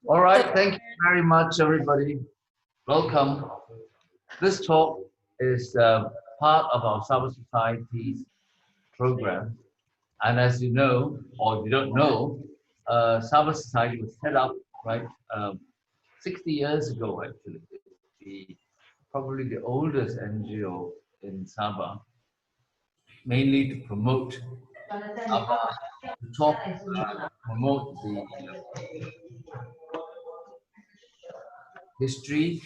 All right, thank you very much, everybody. Welcome. This talk is part of our Sabah Society's program. And as you know, or if you don't know, Sabah Society was set up, right, 60 years ago, actually. It's probably the oldest NGO in Sabah, mainly to promote Sabah, to talk, promote the history,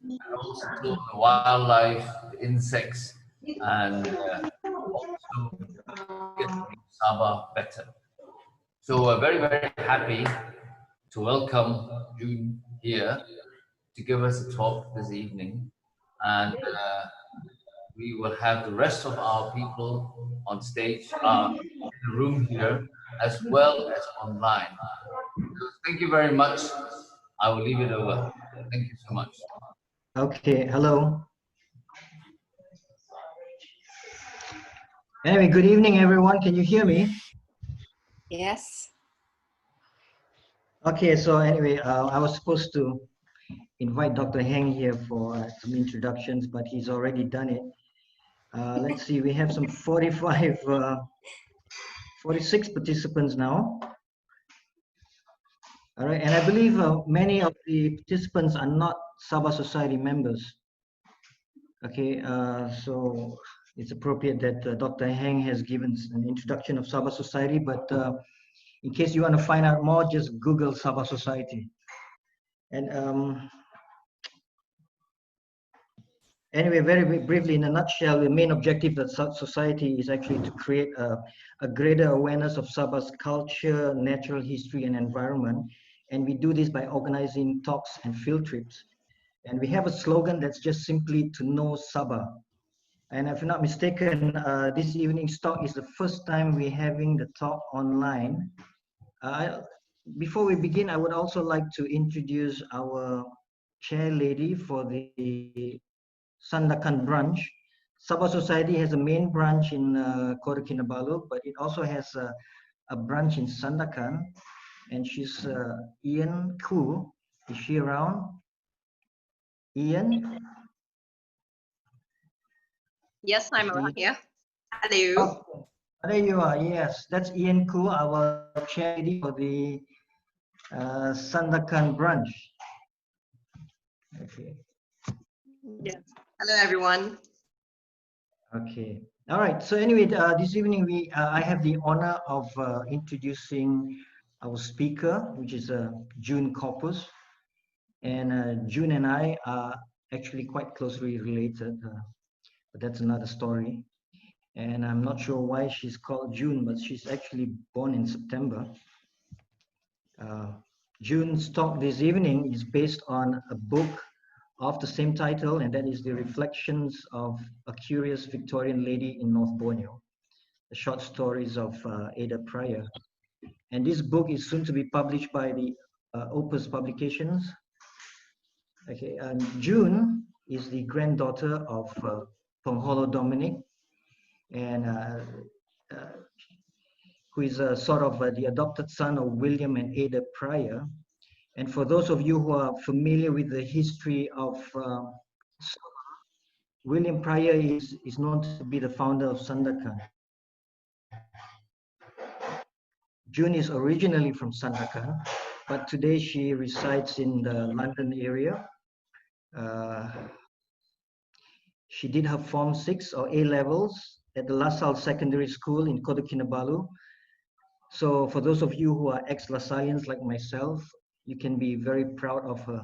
and also the wildlife, the insects, and also get to know Sabah better. So we're very, very happy to welcome June here to give us a talk this evening. And we will have the rest of our people on stage, in the room here, as well as online. So thank you very much. I will leave it over. Thank you so much. Okay, hello. Anyway, good evening, everyone. Can you hear me? Yes. Okay, so anyway, I was supposed to invite Dr. Heng here for some introductions, but he's already done it. Let's see, we have some 46 participants now. All right, and I believe many of the participants are not Sabah Society members. Okay, so it's appropriate that Dr. Heng has given an introduction of Sabah Society, but in case you want to find out more, just Google Sabah Society. And anyway, very briefly, in a nutshell, the main objective of the society is actually to create a greater awareness of Sabah's culture, natural history, and environment. And we do this by organizing talks and field trips. And we have a slogan that's just simply to know Sabah. And if I'm not mistaken, this evening's talk is the first time we're having the talk online. Before we begin, I would also like to introduce our chair lady for the Sandakan branch. Sabah Society has a main branch in Kota Kinabalu, but it also has a branch in Sandakan, and she's Ian Koo. Is she around? Ian? Yes, I'm around here. Hello. Oh, there you are. Yes, that's Ian Koo, our chair lady for the Sandakan branch. Okay. Yes. Hello, everyone. Okay. All right. So anyway, this evening I have the honor of introducing our speaker, which is June Corpuz, and June and I are actually quite closely related, but that's another story. And I'm not sure why she's called June, but she's actually born in September. June's talk this evening is based on a book of the same title, and that is The Reflections of a Curious Victorian Lady in North Borneo, the short stories of Ada Pryor. And this book is soon to be published by the Opus Publications. Okay, and June is the granddaughter of Pengholo Dominic, and who is sort of the adopted son of William and Ada Pryor. And for those of you who are familiar with the history of William Pryor is known to be the founder of Sandakan. June is originally from Sandakan, but today she resides in the London area. She did her Form 6 or A levels at the LaSalle Secondary School in Kota Kinabalu. So for those of you who are ex-LaSallians like myself, you can be very proud of her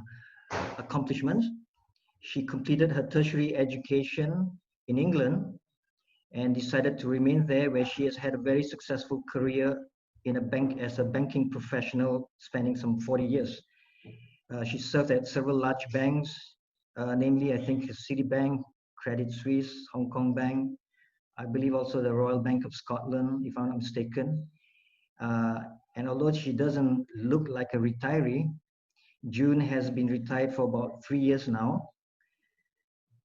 accomplishments. She completed her tertiary education in England and decided to remain there, where she has had a very successful career in a bank as a banking professional, spanning some 40 years. She served at several large banks, namely, I think, Citibank, Credit Suisse, Hong Kong Bank, I believe also the Royal Bank of Scotland, if I'm not mistaken. And although she doesn't look like a retiree, June has been retired for about 3 years now.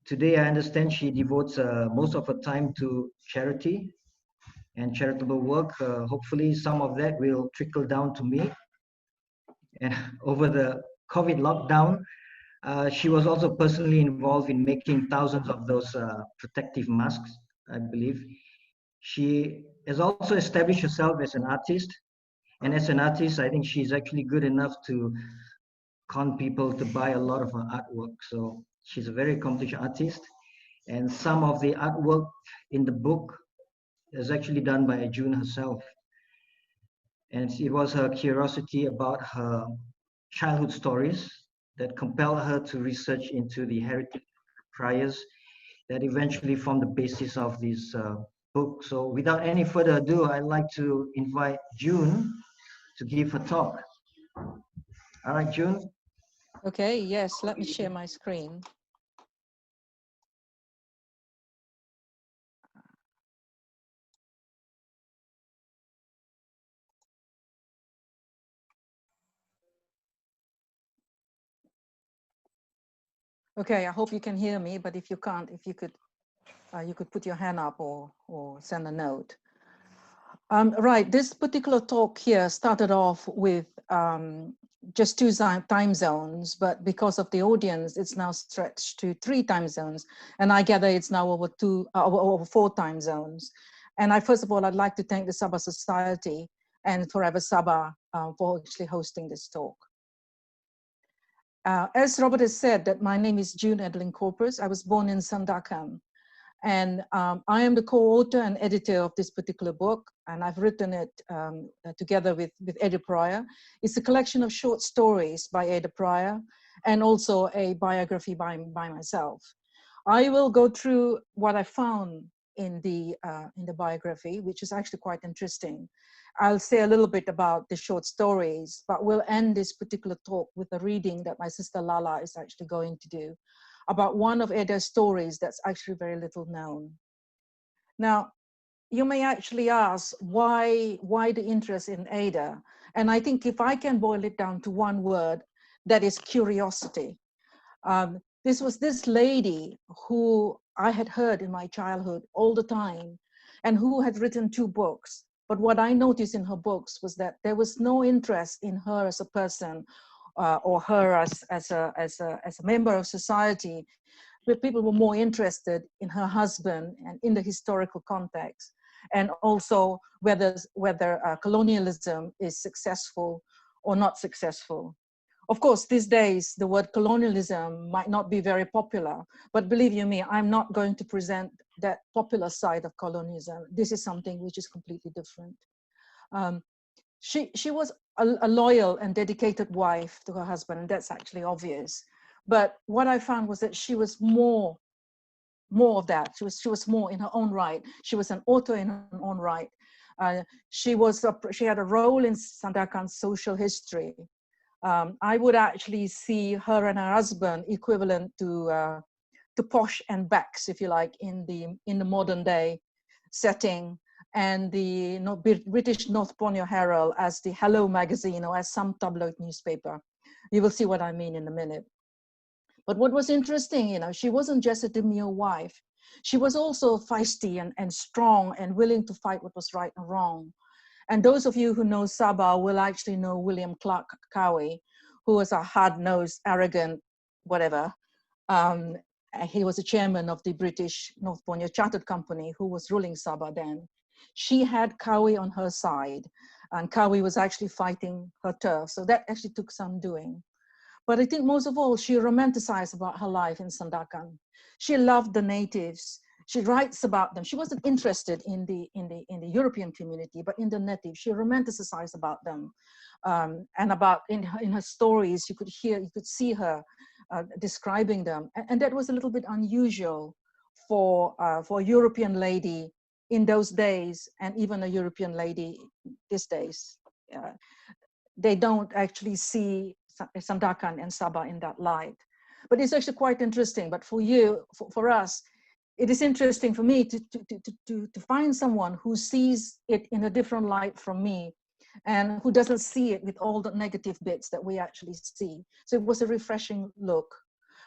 Today, I understand she devotes most of her time to charity and charitable work. Hopefully, some of that will trickle down to me. And over the COVID lockdown, she was also personally involved in making thousands of those protective masks, I believe. She has also established herself as an artist. And as an artist, I think she's actually good enough to con people to buy a lot of her artwork. So she's a very accomplished artist. And some of the artwork in the book is actually done by June herself. And it was her curiosity about her childhood stories that compelled her to research into the heritage of Pryors that eventually formed the basis of this book. So without any further ado, I'd like to invite June to give her talk. All right, June. Okay, yes, let me share my screen. Okay, I hope you can hear me, but if you can't, if you could put your hand up or send a note. Right, this particular talk here started off with just 2 time zones, but because of the audience, it's now stretched to 3 time zones. And I gather it's now over 4 time zones. And first of all, I'd like to thank the Sabah Society and Forever Sabah for actually hosting this talk. As Robert has said, that my name is June Adeline Corpuz. I was born in Sandakan. And I am the co-author and editor of this particular book, and I've written it together with Mrs Pryer. It's a collection of short stories by Mrs Pryer, and also a biography by myself. I will go through what I found in the biography, which is actually quite interesting. I'll say a little bit about the short stories, but we'll end this particular talk with a reading that my sister Lala is actually going to do about one of Ada's stories that's actually very little known. Now, you may actually ask why the interest in Ada? And I think if I can boil it down to one word, that is curiosity. This was this lady who I had heard in my childhood all the time, and who had written 2 books. But what I noticed in her books was that there was no interest in her as a person, or her as a member of society, but people were more interested in her husband and in the historical context, and also whether colonialism is successful or not successful. Of course, these days, the word colonialism might not be very popular, but believe you me, I'm not going to present that popular side of colonialism. This is something which is completely different. She was a loyal and dedicated wife to her husband, and that's actually obvious. But what I found was that she was more of that. She was more in her own right. She was an author in her own right. She had a role in Sandakan's social history. I would actually see her and her husband equivalent to Posh and Becks, if you like, in the modern day setting, and the British North Borneo Herald as the Hello magazine, or as some tabloid newspaper. You will see what I mean in a minute. But what was interesting, she wasn't just a demure wife. She was also feisty and strong and willing to fight what was right and wrong. And those of you who know Sabah will actually know William Clark Cowie, who was a hard-nosed, arrogant, whatever. He was the chairman of the British North Borneo Chartered Company, who was ruling Sabah then. She had Cowie on her side, and Cowie was actually fighting her turf. So that actually took some doing. But I think most of all, she romanticized about her life in Sandakan. She loved the natives. She writes about them. She wasn't interested in the European community, but in the natives. She romanticized about them, and about in her stories, you could see her describing them, and that was a little bit unusual for a European lady in those days, and even a European lady these days. They don't actually see Sandakan and Sabah in that light. But it's actually quite interesting. But for us, it is interesting for me to find someone who sees it in a different light from me, and who doesn't see it with all the negative bits that we actually see. So it was a refreshing look.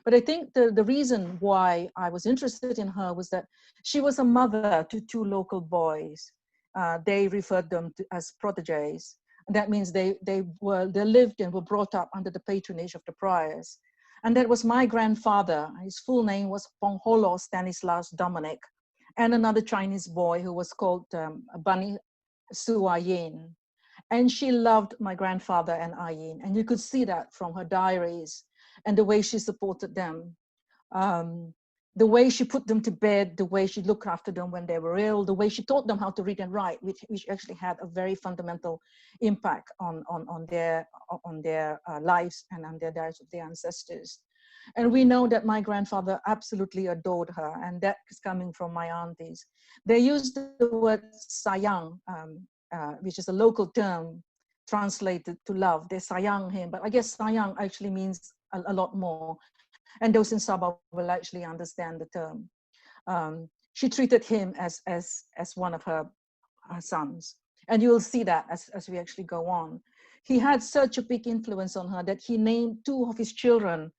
But I think the reason why I was interested in her was that she was a mother to 2 local boys. They referred them to as proteges. That means they lived and were brought up under the patronage of the Pryors. And that was my grandfather. His full name was Pongholo Stanislaus Dominic, and another Chinese boy who was called Bani Suayin. And she loved my grandfather and Ayin. And you could see that from her diaries and the way she supported them. The way she put them to bed, the way she looked after them when they were ill, the way she taught them how to read and write, which actually had a very fundamental impact on their lives and on their lives of their ancestors. And we know that my grandfather absolutely adored her, and that is coming from my aunties. They used the word sayang, which is a local term translated to love. They sayang him, but I guess sayang actually means a lot more. And those in Sabah will actually understand the term. She treated him as one of her sons. And you will see that as we actually go on. He had such a big influence on her that he named 2 of his children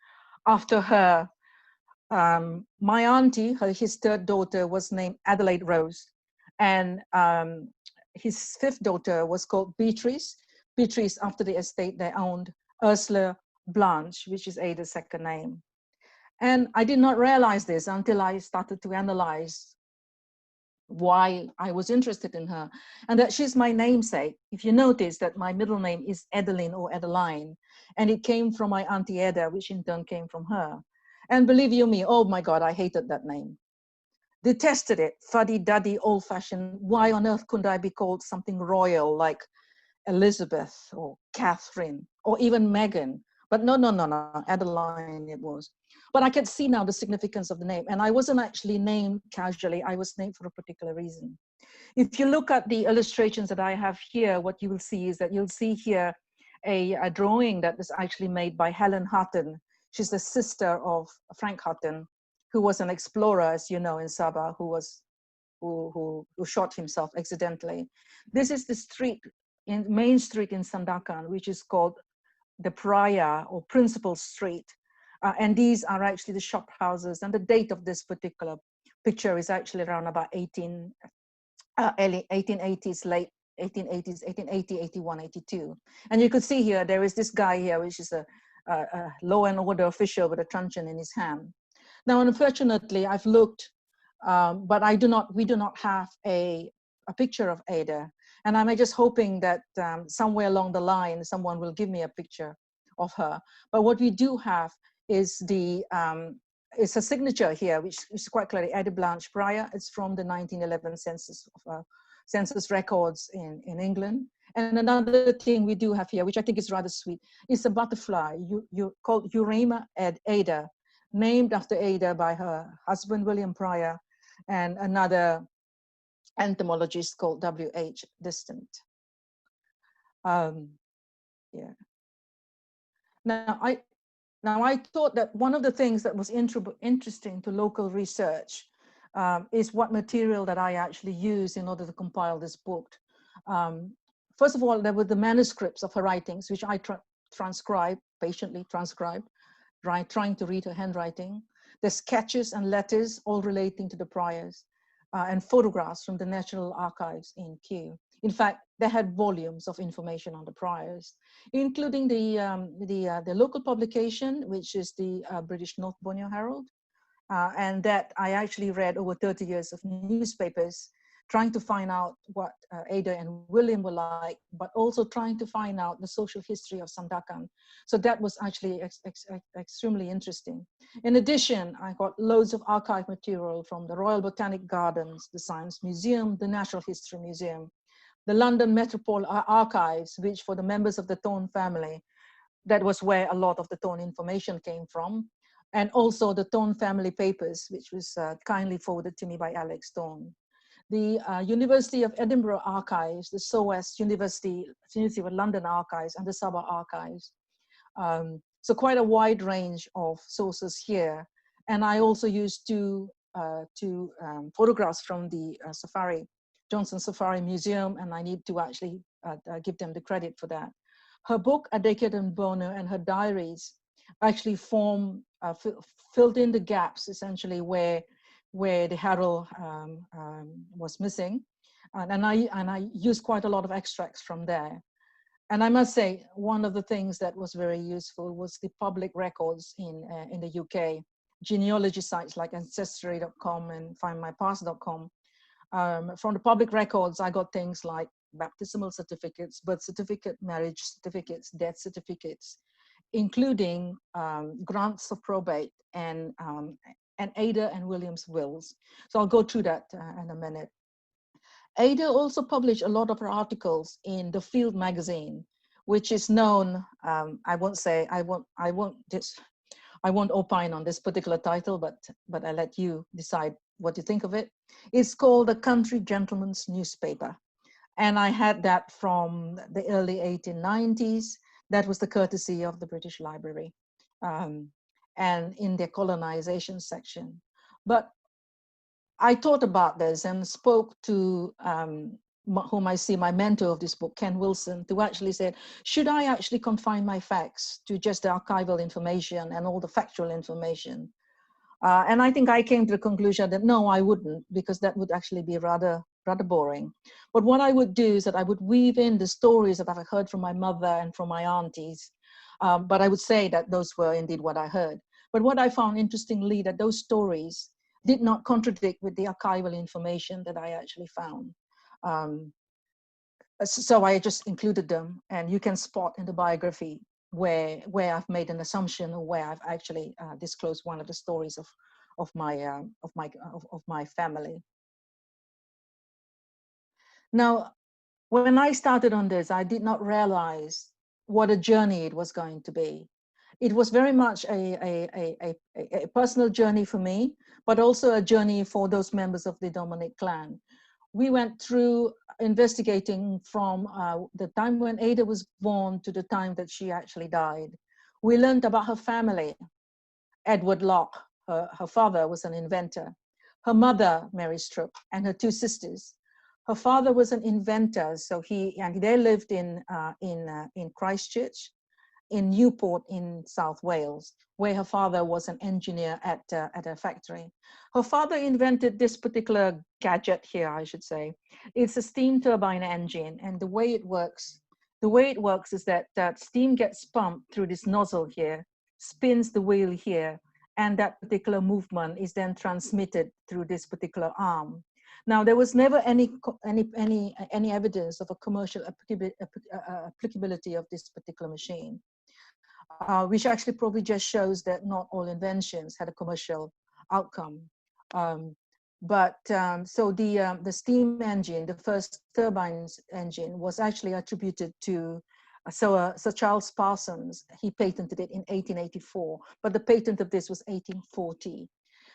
after her. My auntie, his 3rd daughter, was named Adelaide Rose. And his 5th daughter was called Beatrice. Beatrice after the estate they owned, Ursula Blanche, which is Ada's 2nd name. And I did not realize this until I started to analyze why I was interested in her, and that she's my namesake. If you notice that my middle name is Adeline or Adeline, and it came from my Auntie Ada, which in turn came from her. And believe you me, oh my God, I hated that name. Detested it, fuddy-duddy, old-fashioned. Why on earth couldn't I be called something royal like Elizabeth or Catherine or even Meghan? But no, Adeline it was. But I could see now the significance of the name. And I wasn't actually named casually. I was named for a particular reason. If you look at the illustrations that I have here, what you will see is that you'll see here a drawing that was actually made by Helen Hutton. She's the sister of Frank Hutton, who was an explorer, as you know, in Sabah, who shot himself accidentally. This is the street, main street in Sandakan, which is called the Pryor or Principal Street. And these are actually the shop houses. And the date of this particular picture is actually around about early 1880s, late 1880s, 1880, 81, 82. And you could see here, there is this guy here, which is a law and order official with a truncheon in his hand. Now, unfortunately, I've looked, but we do not have a picture of Ada. And I'm just hoping that somewhere along the line, someone will give me a picture of her. But what we do have is it's a signature here, which is quite clearly Ada Blanche Pryer. It's from the 1911 census records in England. And another thing we do have here, which I think is rather sweet, is a butterfly called Urema Ada, named after Ada by her husband, William Pryer, and another entomologist called W.H. Distant. Yeah. Now I thought that one of the things that was interesting to local research is what material that I actually used in order to compile this book. First of all, there were the manuscripts of her writings, which I patiently transcribed, right, trying to read her handwriting. The sketches and letters, all relating to the Pryors, and photographs from the National Archives in Kew. In fact, they had volumes of information on the Pryors, including the local publication, which is the British North Borneo Herald, and that I actually read over 30 years of newspapers, trying to find out what Ada and William were like, but also trying to find out the social history of Sandakan. So that was actually extremely interesting. In addition, I got loads of archive material from the Royal Botanic Gardens, the Science Museum, the Natural History Museum, the London Metropole Archives, which for the members of the Tone family, that was where a lot of the Tone information came from, and also the Tone family papers, which was kindly forwarded to me by Alex Tone. The University of Edinburgh Archives, the SOAS University of London Archives, and the Sabah Archives. So quite a wide range of sources here. And I also used two photographs from the Johnson Safari Museum, and I need to actually give them the credit for that. Her book, A Decade in Borneo, and her diaries actually filled in the gaps, essentially, where the herald was missing. And I used quite a lot of extracts from there. And I must say, one of the things that was very useful was the public records in the UK, genealogy sites like ancestry.com and findmypast.com. From the public records, I got things like baptismal certificates, birth certificate, marriage certificates, death certificates, including grants of probate and Ada and William's wills. So I'll go through that in a minute. Ada also published a lot of her articles in the Field magazine, which is known. I won't opine on this particular title, but I let you decide what you think of it. It's called the Country Gentleman's Newspaper, and I had that from the early 1890s. That was the courtesy of the British Library, and in their colonization section. But I thought about this and spoke to whom I see my mentor of this book, Ken Wilson, who actually said, should I actually confine my facts to just the archival information and all the factual information? And I think I came to the conclusion that no, I wouldn't, because that would actually be rather boring. But what I would do is that I would weave in the stories that I've heard from my mother and from my aunties. But I would say that those were indeed what I heard. But what I found interestingly, that those stories did not contradict with the archival information that I actually found. So I just included them, and you can spot in the biography where I've made an assumption or where I've actually disclosed one of the stories of my family. Now, when I started on this, I did not realize what a journey it was going to be. It was very much a personal journey for me, but also a journey for those members of the Dominic clan. We went through investigating from the time when Ada was born to the time that she actually died. We learned about her family. Edward Locke, her father, was an inventor. Her mother, Mary Stroop, and her two sisters. Her father was an inventor, so they lived in Christchurch, in Newport in South Wales, where her father was an engineer at a factory. Her father invented this particular gadget here, I should say. It's a steam turbine engine, and the way it works is that steam gets pumped through this nozzle here, spins the wheel here, and that particular movement is then transmitted through this particular arm. Now, there was never any evidence of a commercial applicability of this particular machine. Which actually probably just shows that not all inventions had a commercial outcome. So the steam engine, the first turbines engine, was actually attributed to Sir Charles Parsons. He patented it in 1884, but the patent of this was 1840.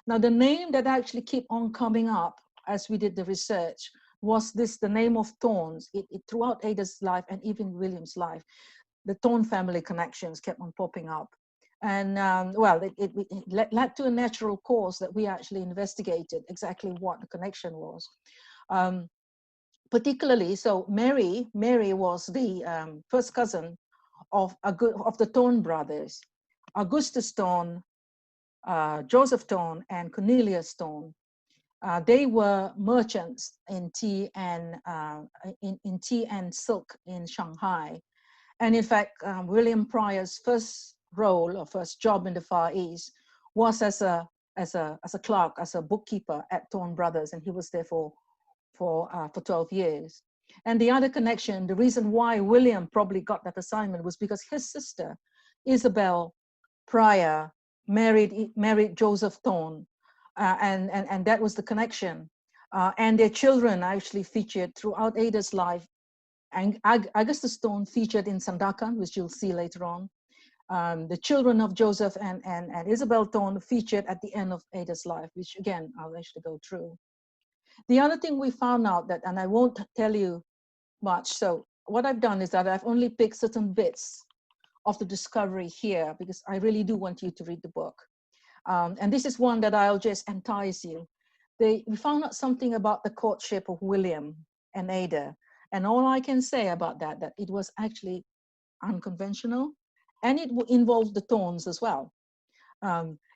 Now, the name that actually kept on coming up as we did the research was the name of Thorns. Throughout Ada's life and even William's life, the Thorn family connections kept on popping up. And it led to a natural course that we actually investigated exactly what the connection was. Particularly, so Mary was the first cousin of the Thorn brothers, Augustus Thorn, Joseph Thorn, and Cornelius Thorn. They were merchants in tea and silk in Shanghai. And in fact, William Pryor's first role or first job in the Far East was as a clerk, as a bookkeeper at Thorn Brothers, and he was there for 12 years. And the other connection, the reason why William probably got that assignment was because his sister, Isabel Pryor, married Joseph Thorn, and that was the connection. And their children actually featured throughout Ada's life. And Augustus Thorn featured in Sandakan, which you'll see later on. The children of Joseph and Isabel Thorn featured at the end of Ada's life, which again, I'll actually go through. The other thing we found out that, and I won't tell you much, so what I've done is that I've only picked certain bits of the discovery here, because I really do want you to read the book. And this is one that I'll just entice you. We found out something about the courtship of William and Ada. And all I can say about that it was actually unconventional, and it involved the Thorns as well.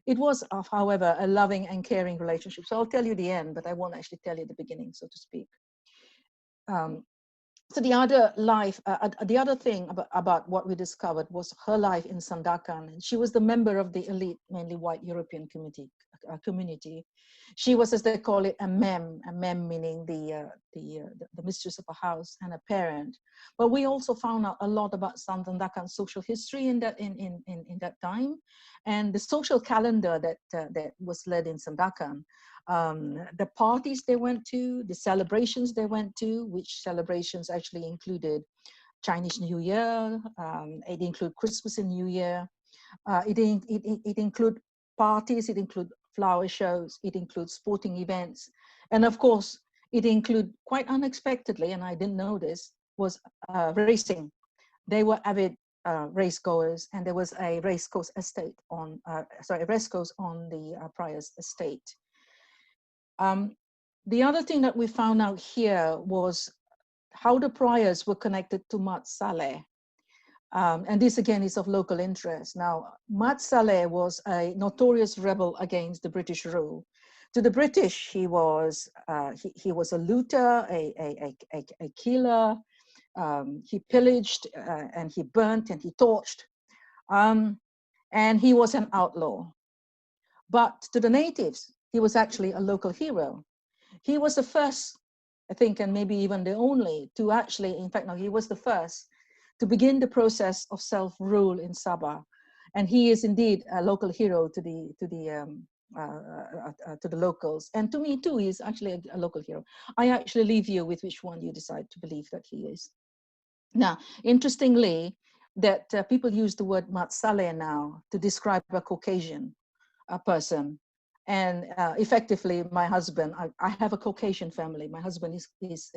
It was, however, a loving and caring relationship. So I'll tell you the end, but I won't actually tell you the beginning, so to speak. So the other life, the other thing about what we discovered was her life in Sandakan. And she was the member of the elite, mainly white European community. She was, as they call it, a mem meaning the mistress of a house and a parent. But we also found out a lot about Sandakan social history in that time, and the social calendar that was led in Sandakan. The parties they went to, the celebrations they went to, which celebrations actually included Chinese New Year, it included Christmas and New Year, it included parties, it included flower shows, it includes sporting events, and of course, it included, quite unexpectedly, and I didn't know this, was racing. They were avid race goers, and there was a racecourse estate on, a racecourse on the Pryor's estate. The other thing that we found out here was how the Pryors were connected to Mat Saleh. And this again is of local interest. Now, Mat Saleh was a notorious rebel against the British rule. To the British, he was a looter, a killer. He pillaged and he burnt and he torched. And he was an outlaw. But to the natives, he was actually a local hero. He was the first, I think, and maybe even the only to actually, in fact, no, he was the first to begin the process of self-rule in Sabah. And he is indeed a local hero to the locals. And to me too, he's actually a local hero. I actually leave you with which one you decide to believe that he is. Now, interestingly, that people use the word Mat Saleh now to describe a Caucasian person. And effectively, my husband, I have a Caucasian family. My husband is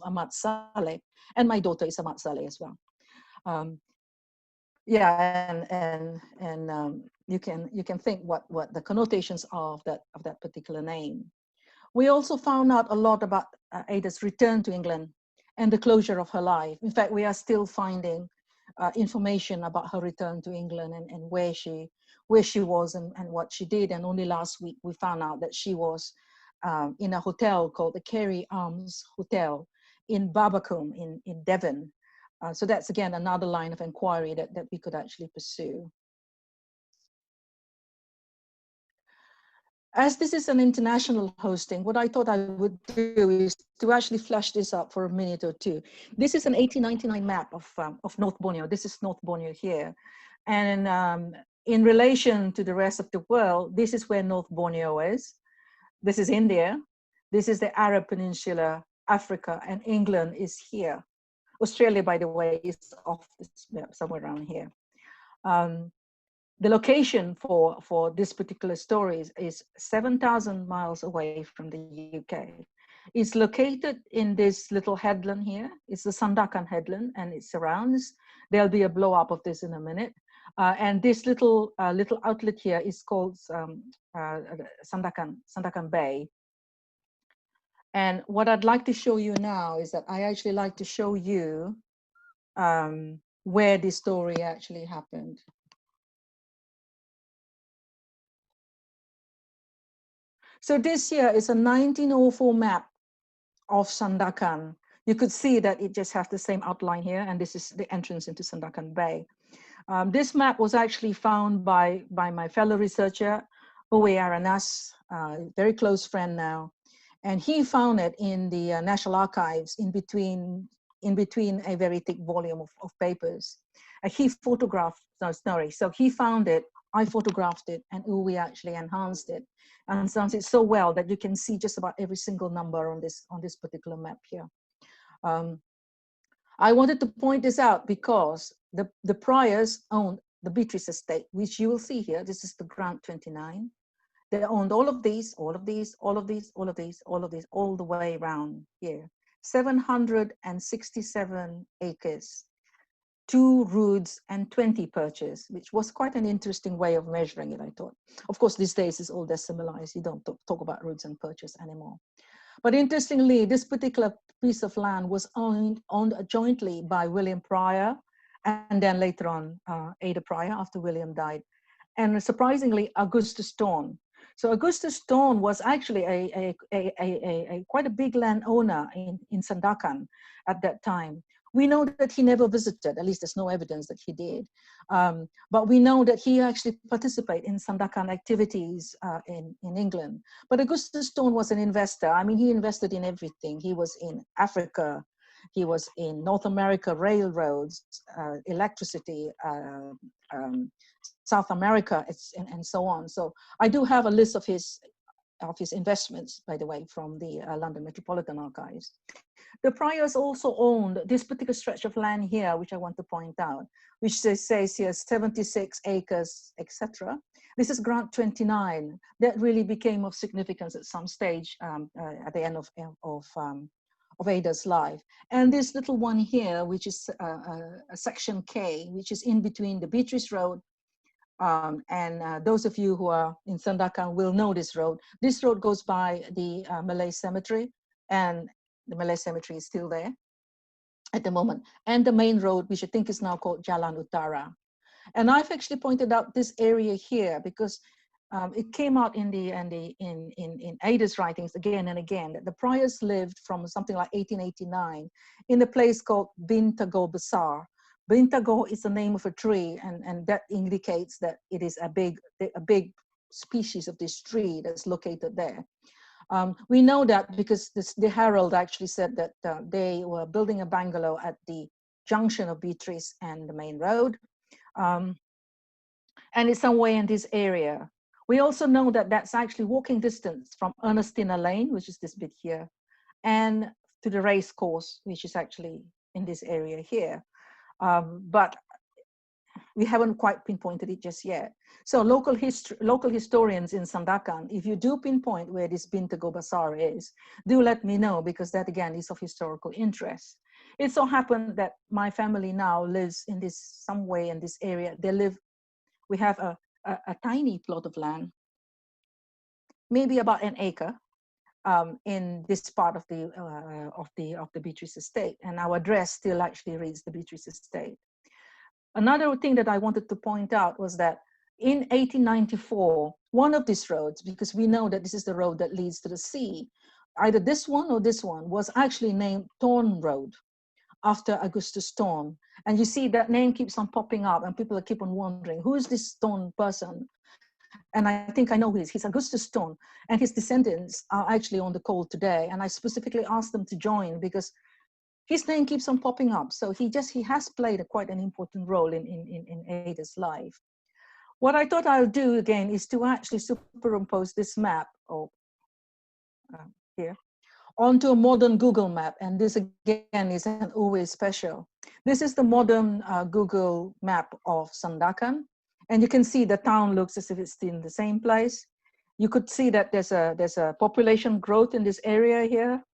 a Mat Saleh, and my daughter is a Mat Saleh as well. Yeah, and you can think what the connotations are of that particular name. We also found out a lot about Ada's return to England and the closure of her life. In fact, we are still finding information about her return to England and where she was and what she did. And only last week we found out that she was in a hotel called the Carey Arms Hotel in Barbacoa in Devon. So that's again another line of inquiry that we could actually pursue. As this is an international hosting, what I thought I would do is to actually flash this up for a minute or two. This is an 1899 map of North Borneo. This is North Borneo here. And in relation to the rest of the world, this is where North Borneo is. This is India. This is the Arab Peninsula, Africa, and England is here. Australia, by the way, is off this map, somewhere around here. The location for this particular story is 7,000 miles away from the UK. It's located in this little headland here. It's the Sandakan headland and it surrounds. There'll be a blow up of this in a minute. And this little outlet here is called Sandakan Bay. And what I'd like to show you now is that I actually like to show you where this story actually happened. So this here is a 1904 map of Sandakan. You could see that it just has the same outline here, and this is the entrance into Sandakan Bay. This map was actually found by my fellow researcher, Owe Aranas, very close friend now. And he found it in the National Archives in between a very thick volume of papers. He photographed, so he found it, I photographed it, and Uwe actually enhanced it so well that you can see just about every single number on this particular map here. I wanted to point this out because the Pryors owned the Beatrice estate, which you will see here. This is the Grant 29. They owned all of these, all of these, all of these, all of these, all of these, all the way around here. 767 acres, 2 roods and 20 perches, which was quite an interesting way of measuring it, I thought. Of course, these days it's all decimalized. You don't talk about roods and perches anymore. But interestingly, this particular piece of land was owned jointly by William Pryer and then later on Ada Pryor after William died. And surprisingly, Augustus Thorne. So Augustus Stone was actually quite a big landowner in Sandakan at that time. We know that he never visited, at least there's no evidence that he did. But we know that he actually participated in Sandakan activities in England. But Augustus Stone was an investor. I mean, he invested in everything. He was in Africa, he was in North America, railroads, electricity, South America, and so on. So I do have a list of his investments, by the way, from the London Metropolitan Archives. The Pryors also owned this particular stretch of land here, which I want to point out, which says here 76 acres, etc. This is Grant 29. That really became of significance at some stage at the end of Ada's life. And this little one here, which is a section K, which is in between the Beatrice Road, and those of you who are in Sandakan will know this road. This road goes by the Malay Cemetery, and the Malay Cemetery is still there at the moment, and the main road, which I think is now called Jalan Utara. And I've actually pointed out this area here because it came out in Ada's writings again and again that the Pryors lived from something like 1889 in a place called Bintago Besar. Bintago is the name of a tree, and that indicates that it is a big species of this tree that's located there. We know that because the Herald actually said that they were building a bungalow at the junction of Beatrice and the main road. And it's somewhere in this area. We also know that that's actually walking distance from Ernestina Lane, which is this bit here, and to the race course, which is actually in this area here. But we haven't quite pinpointed it just yet. So local historians in Sandakan, if you do pinpoint where this Bintago Basar is, do let me know, because that again is of historical interest. It so happened that my family now lives in this, somewhere in this area. We have a tiny plot of land, maybe about an acre, in this part of the Beatrice estate, and our address still actually reads the Beatrice estate. Another thing that I wanted to point out was that in 1894, one of these roads, because we know that this is the road that leads to the sea, either this one or this one was actually named Thorn Road after Augustus Thorn. And you see that name keeps on popping up and people keep on wondering, who is this Thorn person? And I think I know who he is. He's Augustus Thorn, and his descendants are actually on the call today. And I specifically asked them to join because his name keeps on popping up. So he has played quite an important role in Ada's life. What I thought I'll do again is to actually superimpose this map here onto a modern Google map. And this again is always special. This is the modern Google map of Sandakan. And you can see the town looks as if it's still in the same place. You could see that there's a population growth in this area here.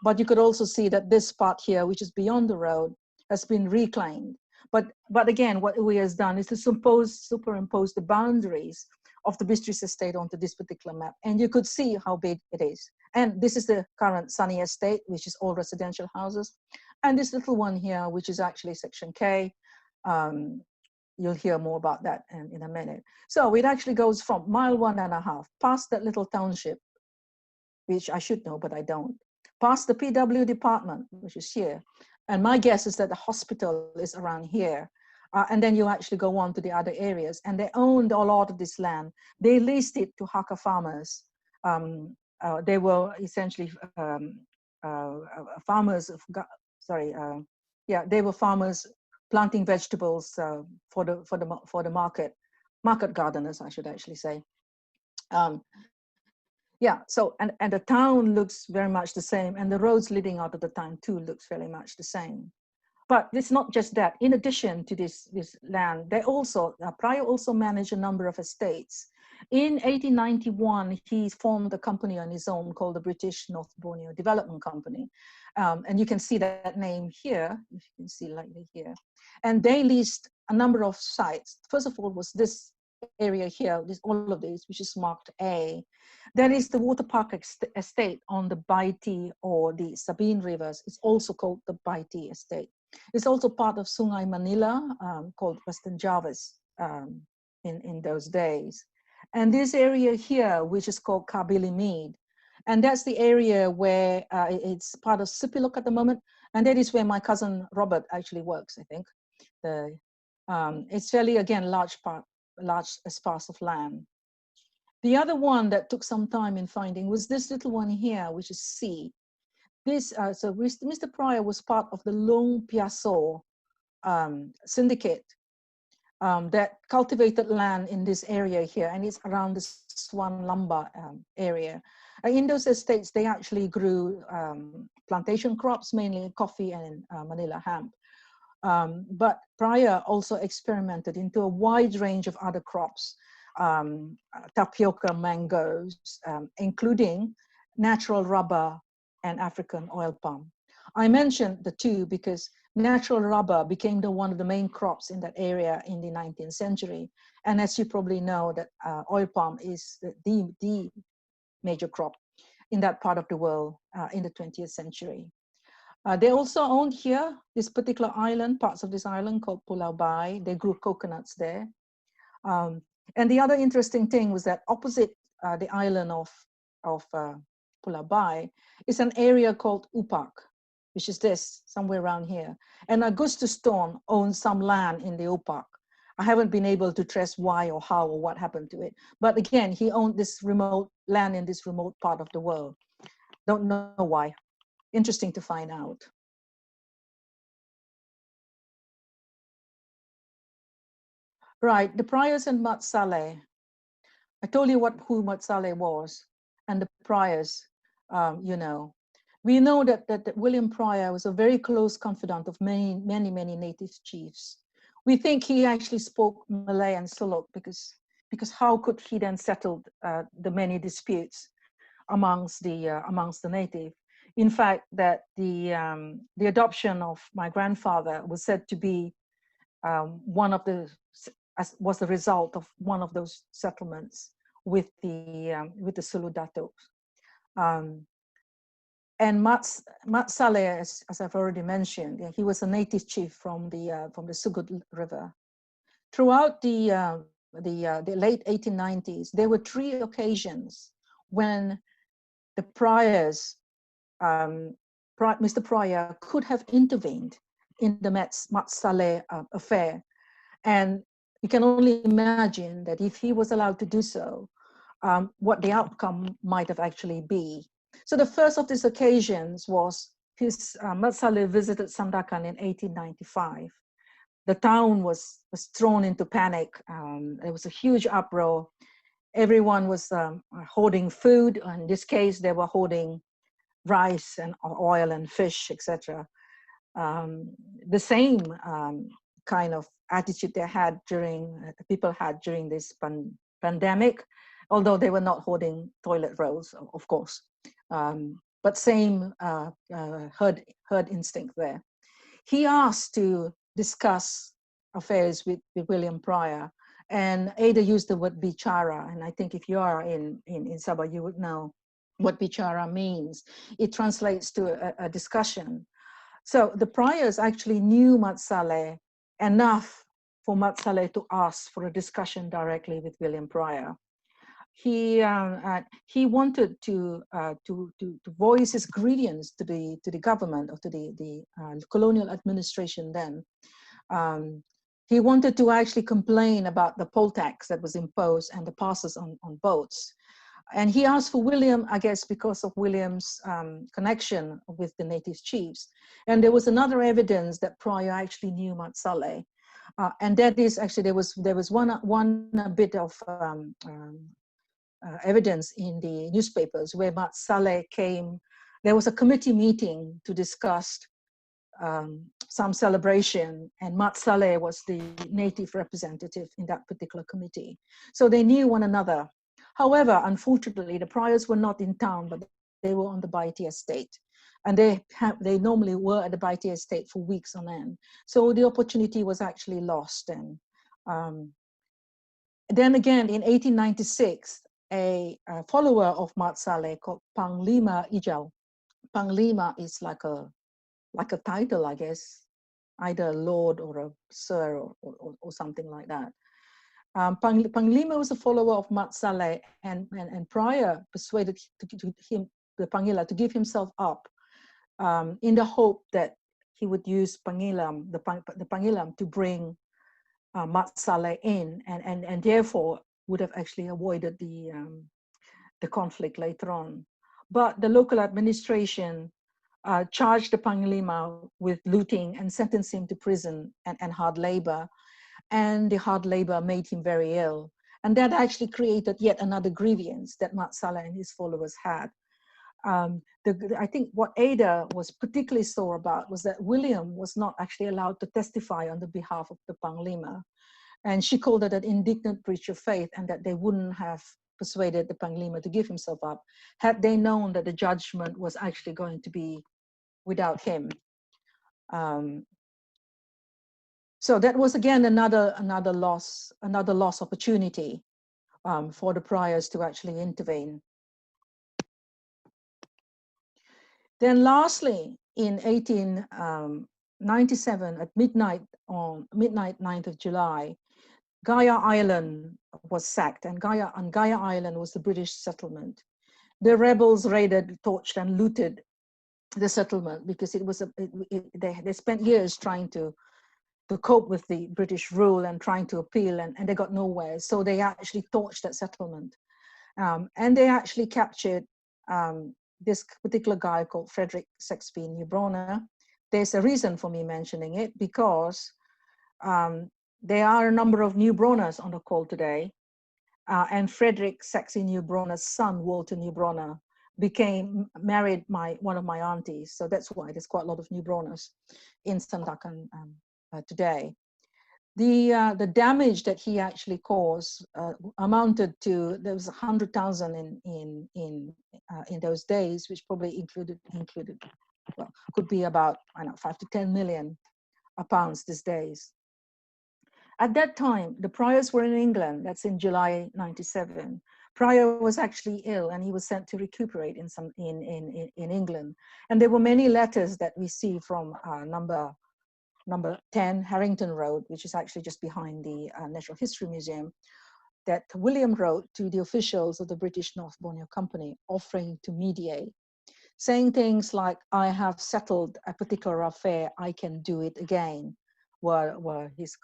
But you could also see that this part here, which is beyond the road, has been reclaimed. But again, what we has done is to superimpose the boundaries of the Beatrice estate onto this particular map. And you could see how big it is. And this is the current Sunny estate, which is all residential houses. And this little one here, which is actually section K. You'll hear more about that in a minute. So it actually goes from mile 1.5, past that little township, which I should know, but I don't, past the PW department, which is here. And my guess is that the hospital is around here. And then you actually go on to the other areas. And they owned a lot of this land. They leased it to Hakka farmers. They were essentially farmers, they were farmers planting vegetables for the market gardeners, I should actually say. So and the town looks very much the same, and the roads leading out of the town too looks very much the same. But it's not just that. In addition to this land, they also Pryor also managed a number of estates. In 1891, he formed a company on his own called the British North Borneo Development Company. And you can see that name here, if you can see lightly here. And they leased a number of sites. First of all was this area here, all of these, which is marked A. Then is the water park estate on the Baiti or the Sabine rivers. It's also called the Baiti estate. It's also part of Sungai Manila, called Western Javas in those days. And this area here, which is called Kabili Mead, and that's the area where it's part of Sipilok at the moment, and that is where my cousin Robert actually works, I think. It's fairly, again, large sparse of land. The other one that took some time in finding was this little one here, which is C. This, so Mr. Pryor was part of the Long Piasso syndicate that cultivated land in this area here, and it's around the Swan Lumber area. In those estates, they actually grew plantation crops, mainly coffee and Manila hemp. But Pryor also experimented into a wide range of other crops, tapioca, mangoes, including natural rubber and African oil palm. I mentioned the two because natural rubber became one of the main crops in that area in the 19th century. And as you probably know, that oil palm is the major crop in that part of the world in the 20th century. They also owned here this particular island, parts of this island called Pulau Bai. They grew coconuts there. And the other interesting thing was that opposite the island of Pulau Bai is an area called Upak, which is this, somewhere around here. And Augustus Stone owned some land in the Upak. I haven't been able to trace why or how or what happened to it. But again, he owned this remote land in this remote part of the world. Don't know why. Interesting to find out. Right, the Pryors and Mat Saleh. I told you who Mat Saleh was, and the Pryors, you know. We know that William Pryor was a very close confidant of many native chiefs. We think he actually spoke Malay and Suluk because how could he then settle the many disputes amongst the native? In fact, that the adoption of my grandfather was said to be was the result of one of those settlements with the Sulu Datuk. And Mat Saleh, as I've already mentioned, he was a native chief from the Sugut River. Throughout the late 1890s, there were 3 occasions when the Pryors, Mr. Pryor could have intervened in the Mat Saleh affair. And you can only imagine that if he was allowed to do so, what the outcome might have actually be. So the first of these occasions was Mat Saleh visited Sandakan in 1895. The town was thrown into panic. There was a huge uproar. Everyone was hoarding food. In this case, they were hoarding rice and oil and fish, etc. The same kind of attitude people had during this pandemic, although they were not hoarding toilet rolls, of course. But same herd instinct there. He asked to discuss affairs with William Pryor, and Ada used the word bicara, and I think if you are in Sabah, you would know what bicara means. It translates to a discussion. So the Pryors actually knew Mat Saleh enough for Mat Saleh to ask for a discussion directly with William Pryor. He wanted to voice his grievance to the government or to the colonial administration then. He wanted to actually complain about the poll tax that was imposed and the passes on boats. And he asked for William, I guess, because of William's connection with the native chiefs. And there was another evidence that Pryor actually knew Mat Saleh. And that is actually, there was one bit of evidence in the newspapers where Mat Saleh came. There was a committee meeting to discuss some celebration, and Mat Saleh was the native representative in that particular committee. So they knew one another. However, unfortunately, the Pryors were not in town, but they were on the Baiti estate. And they normally were at the Baiti estate for weeks on end. So the opportunity was actually lost. And then again, in 1896, a follower of Mat Saleh called Panglima Ijau. Panglima is like a title, I guess, either a lord or a sir or something like that. Panglima was a follower of Mat Saleh, and Pryor persuaded him, the Pangila, to give himself up in the hope that he would use Pangilam, the Pangilam, to bring Mat Saleh in, and therefore would have actually avoided the conflict later on. But the local administration charged the Panglima with looting and sentenced him to prison and hard labor. And the hard labor made him very ill. And that actually created yet another grievance that Mat Saleh and his followers had. I think what Ada was particularly sore about was that William was not actually allowed to testify on the behalf of the Panglima. And she called it an indignant breach of faith, and that they wouldn't have persuaded the Panglima to give himself up had they known that the judgment was actually going to be without him. So that was again another loss opportunity for the Pryors to actually intervene. Then lastly, in 1897 at midnight, on 9th of July, Gaia Island was sacked, and Gaia Island was the British settlement. The rebels raided, torched, and looted the settlement because it was they spent years trying to cope with the British rule and trying to appeal, and they got nowhere. So they actually torched that settlement, and they actually captured this particular guy called Frederick Saxby Newbronner. There's a reason for me mentioning it, because there are a number of Newbronners on the call today, and Frederick Saxby Newbronner's son, Walter Newbronner, married one of my aunties. So that's why there's quite a lot of Newbronners in Sandakan today. The damage that he actually caused amounted to, there was 100,000 in those days, which probably included well, could be about, I don't know, 5 to 10 million pounds these days. At that time, the Pryors were in England. That's in July '97. Pryor was actually ill, and he was sent to recuperate in England. And there were many letters that we see from number 10 Harrington Road, which is actually just behind the Natural History Museum, that William wrote to the officials of the British North Borneo Company, offering to mediate, saying things like, "I have settled a particular affair, I can do it again," were his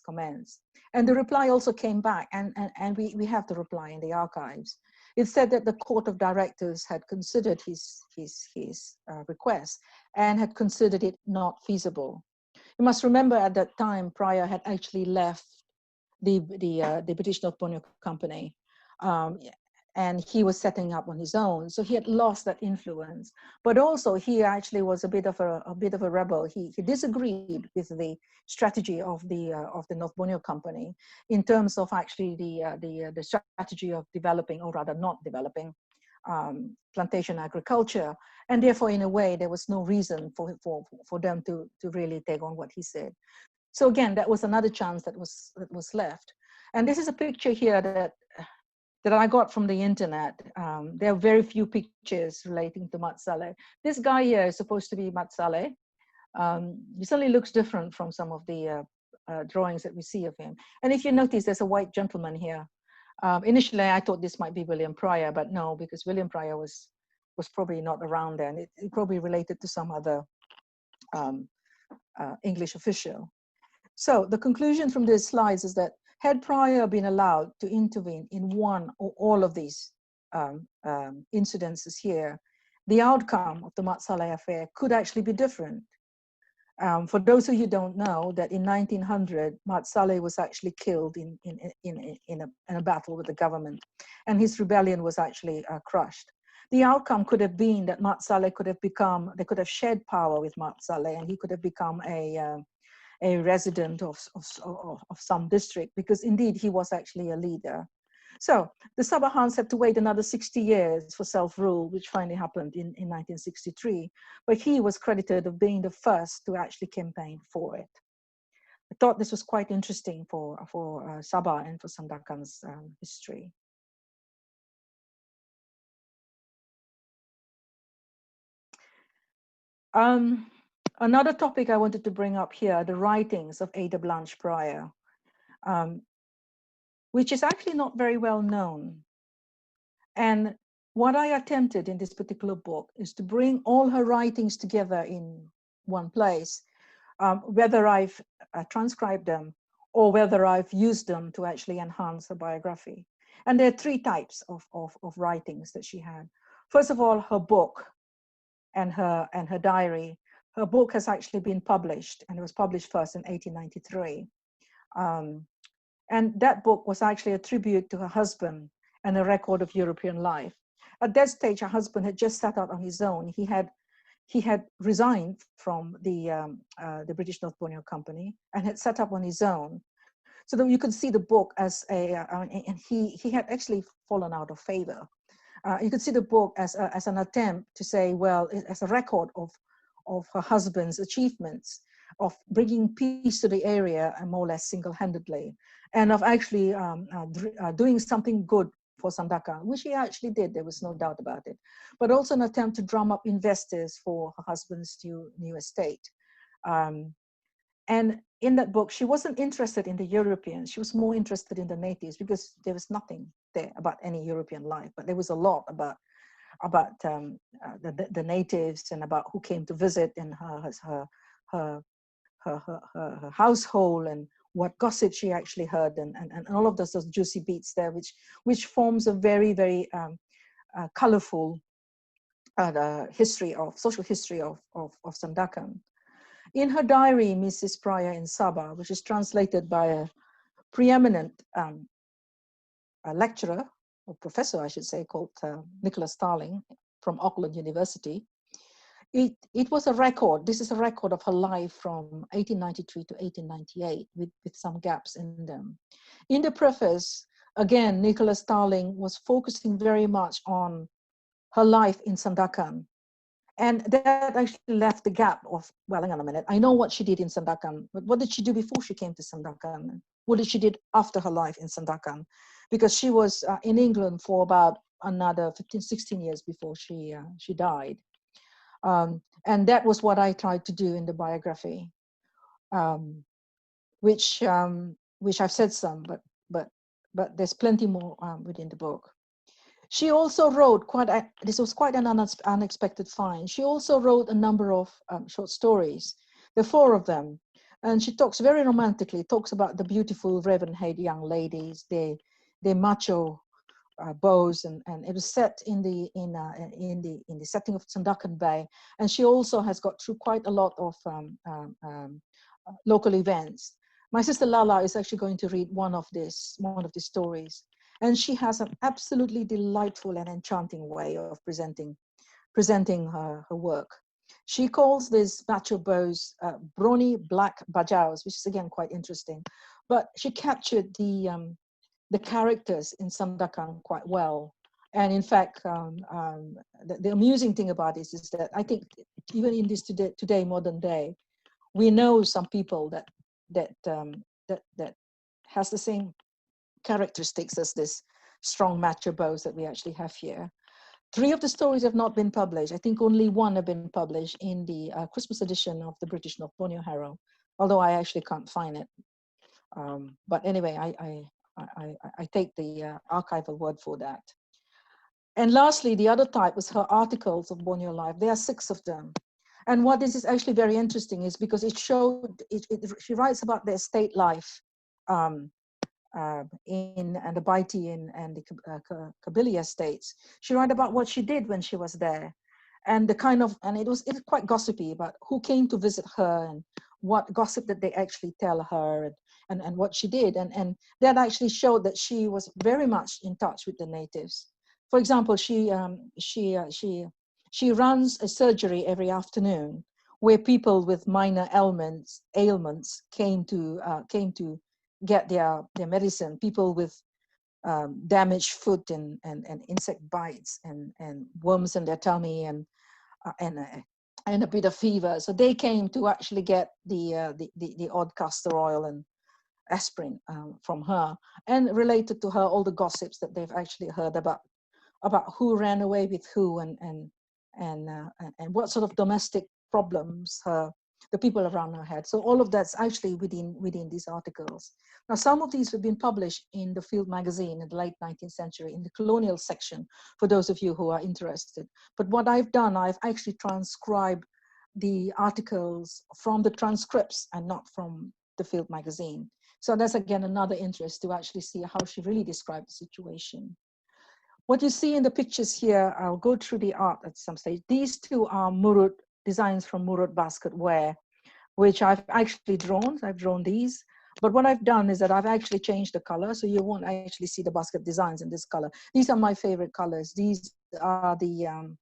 comments. And the reply also came back, and we have the reply in the archives. It said that the Court of Directors had considered his request and had considered it not feasible. You must remember at that time, Pryor had actually left the British North Borneo Company, and he was setting up on his own. So he had lost that influence. But also, he actually was a bit of a rebel. He disagreed with the strategy of the North Borneo Company in terms of actually the strategy of developing, or rather not developing, plantation agriculture, and therefore, in a way, there was no reason for them to really take on what he said. So again, that was another chance that was left. And this is a picture here that I got from the internet. There are very few pictures relating to Mat Saleh. This guy here is supposed to be Mat Saleh. He certainly looks different from some of the drawings that we see of him. And if you notice, there's a white gentleman here. Initially, I thought this might be William Pryer, but no, because William Pryer was probably not around then. It probably related to some other English official. So the conclusion from these slides is that had Pryor been allowed to intervene in one or all of these incidences here, the outcome of the Mat Saleh affair could actually be different. For those of you who don't know, that in 1900, Mat Saleh was actually killed in a battle with the government, and his rebellion was actually crushed. The outcome could have been that Mat Saleh could have become, they could have shared power with Mat Saleh, and he could have become a resident of some district, because indeed he was actually a leader. So the Sabahans had to wait another 60 years for self-rule, which finally happened in 1963. But he was credited of being the first to actually campaign for it. I thought this was quite interesting for Sabah and for Sandakan's history. Another topic I wanted to bring up here, the writings of Ada Blanche Pryor. which is actually not very well known. And what I attempted in this particular book is to bring all her writings together in one place, whether I've transcribed them or whether I've used them to actually enhance her biography. And there are three types of writings that she had. First of all, her book and her diary. Her book has actually been published, and it was published first in 1893. And that book was actually a tribute to her husband and a record of European life. At that stage, her husband had just set out on his own. He had resigned from the British North Borneo Company and had set up on his own. So that you can see the book as and he had actually fallen out of favor. You could see the book as an attempt to say, well, as a record of her husband's achievements, of bringing peace to the area and more or less single-handedly, and of actually doing something good for Sandakan, which he actually did, there was no doubt about it, but also an attempt to drum up investors for her husband's new estate. And in that book, she wasn't interested in the Europeans, she was more interested in the natives, because there was nothing there about any European life, but there was a lot about the natives and about who came to visit and her household and what gossip she actually heard, and all of those juicy beats there, which forms a very, very colorful social history of Sandakan. In her diary, Mrs. Pryer in Sabah, which is translated by a preeminent lecturer, or professor, I should say, called Nicholas Starling from Auckland University, it was a record. This is a record of her life from 1893 to 1898 with some gaps in them. In the preface, again, Nicholas Starling was focusing very much on her life in Sandakan. And that actually left the gap of, well, hang on a minute, I know what she did in Sandakan, but what did she do before she came to Sandakan? What did she did after her life in Sandakan? Because she was in England for about another 15, 16 years before she died. And that was what I tried to do in the biography, which I've said some, but there's plenty more within the book. She also wrote this was quite an unexpected find. She also wrote a number of short stories. There are 4 of them. And she talks very romantically, talks about the beautiful raven-haired young ladies, their macho bows, and it was set in the setting of Sandakan Bay. And she also has got through quite a lot of local events. My sister Lala is actually going to read one of these stories. And she has an absolutely delightful and enchanting way of presenting her work. She calls these macho bows brawny black bajaus, which is again quite interesting. But she captured the characters in Sandakan quite well. And in fact, the amusing thing about this is that I think even in this today modern day, we know some people that has the same characteristics as this strong macho bows that we actually have here. 3 of the stories have not been published. I think only 1 have been published in the Christmas edition of the British North Borneo Herald, although I actually can't find it. But anyway, I take the archival word for that. And lastly, the other type was her articles of Borneo life. There are 6 of them. And what this is actually very interesting is because it showed, she writes about their estate life in the Baiti and the Kabili estates. She wrote about what she did when she was there, and it was quite gossipy about who came to visit her and what gossip that they actually tell her and what she did, and that actually showed that she was very much in touch with the natives. For example, she runs a surgery every afternoon where people with minor ailments came to get their medicine. People with damaged foot and insect bites and worms in their tummy and a bit of fever. So they came to actually get the odd castor oil and aspirin from her, and related to her all the gossips that they've actually heard about who ran away with who and what sort of domestic problems her the people around her head. So all of that's actually within these articles. Now, some of these have been published in the Field magazine in the late 19th century in the colonial section, for those of you who are interested. But what I've done, I've actually transcribed the articles from the transcripts and not from the Field magazine. So that's again another interest to actually see how she really described the situation. What you see in the pictures here, I'll go through the art at some stage. These two are Murut, designs from Murut basketware, which I've actually drawn. I've drawn these. But what I've done is that I've actually changed the color, so you won't actually see the basket designs in this color. These are my favorite colors. These are the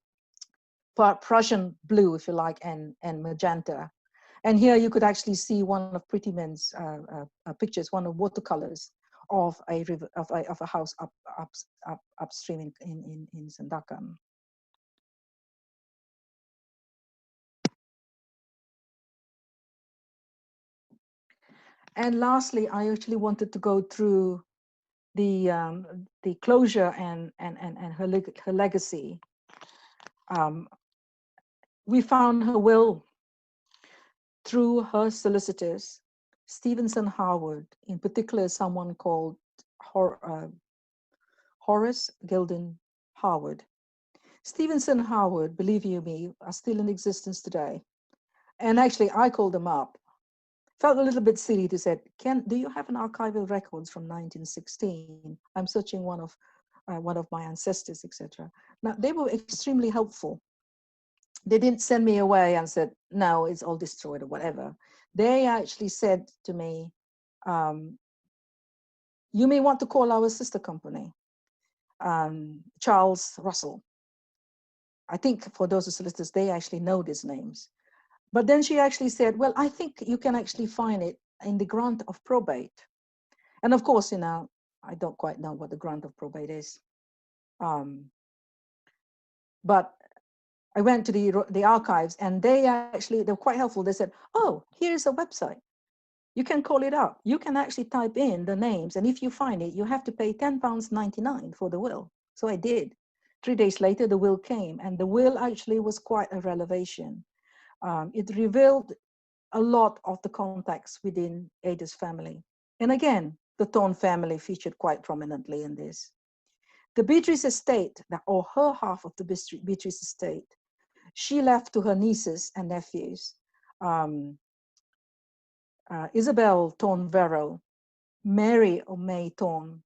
Prussian blue, if you like, and magenta. And here you could actually see one of Pretyman's pictures, one of watercolors of a river, of a house upstream in Sandakan. And lastly, I actually wanted to go through the closure and her legacy. We found her will through her solicitors, Stevenson Harwood, in particular someone called Horace Gildon Harwood. Stevenson Harwood, believe you me, are still in existence today. And actually, I called them up. Felt a little bit silly to say, do you have an archival records from 1916? I'm searching one of my ancestors, etc. Now, they were extremely helpful. They didn't send me away and said, no, it's all destroyed or whatever. They actually said to me, you may want to call our sister company, Charles Russell. I think for those solicitors, they actually know these names. But then she actually said, well, I think you can actually find it in the grant of probate. And of course, you know, I don't quite know what the grant of probate is. But I went to the archives and they're quite helpful. They said, oh, here's a website. You can call it up. You can actually type in the names. And if you find it, you have to pay £10.99 for the will. So I did. 3 days later, the will came. And the will actually was quite a revelation. It revealed a lot of the contacts within Ada's family. And again, the Thorne family featured quite prominently in this. The Beatrice estate, or her half of the Beatrice estate, she left to her nieces and nephews, Isabel Thorne Verrill, Mary or May Thorne,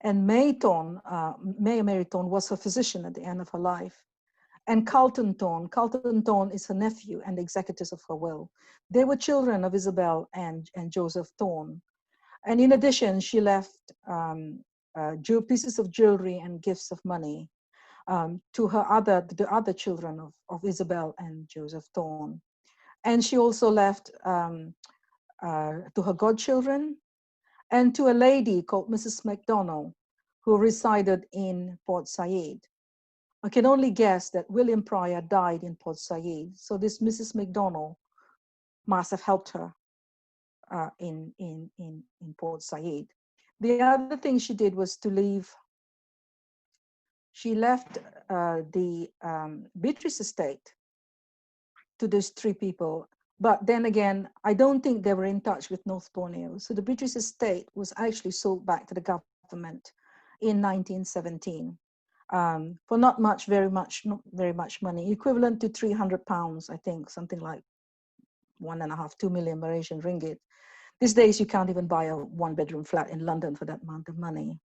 and Mary Thorne was her physician at the end of her life. And Carlton Thorne is her nephew and the executors of her will. They were children of Isabel and Joseph Thorne. And in addition, she left pieces of jewelry and gifts of money to the other children of Isabel and Joseph Thorne. And she also left to her godchildren and to a lady called Mrs. MacDonald, who resided in Port Said. I can only guess that William Pryer died in Port Said. So this Mrs. MacDonald must have helped her in Port Said. The other thing she did was to leave. She left the Beatrice estate to those three people. But then again, I don't think they were in touch with North Borneo. So the Beatrice estate was actually sold back to the government in 1917 for not very much money, equivalent to £300, I think, something like 1.5, 2 million Malaysian ringgit. These days, you can't even buy a one-bedroom flat in London for that amount of money.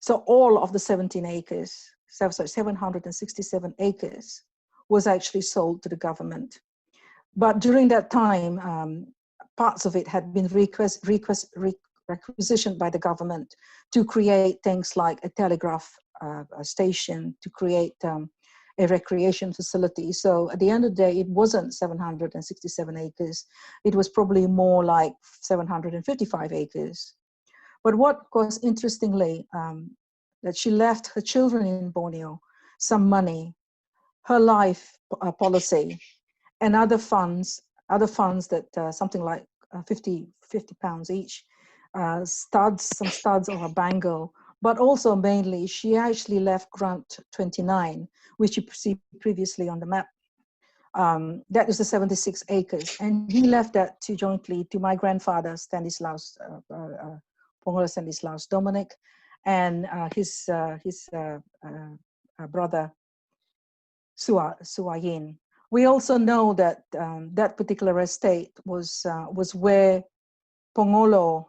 So all of the 767 acres was actually sold to the government. But during that time, parts of it had been requisitioned by the government to create things like a telegraph station, to create a recreation facility. So at the end of the day, it wasn't 767 acres. It was probably more like 755 acres. But what was interestingly, that she left her children in Borneo some money, her life policy, and other funds that something like 50 pounds each, some studs of a bangle, but also mainly she actually left Grant 29, which you see previously on the map, That was the 76 acres. And he left that to jointly to my grandfather, Stanislaus, Pongolo Stanislaus Dominic, and his brother, Suayin. We also know that that particular estate was where Pongolo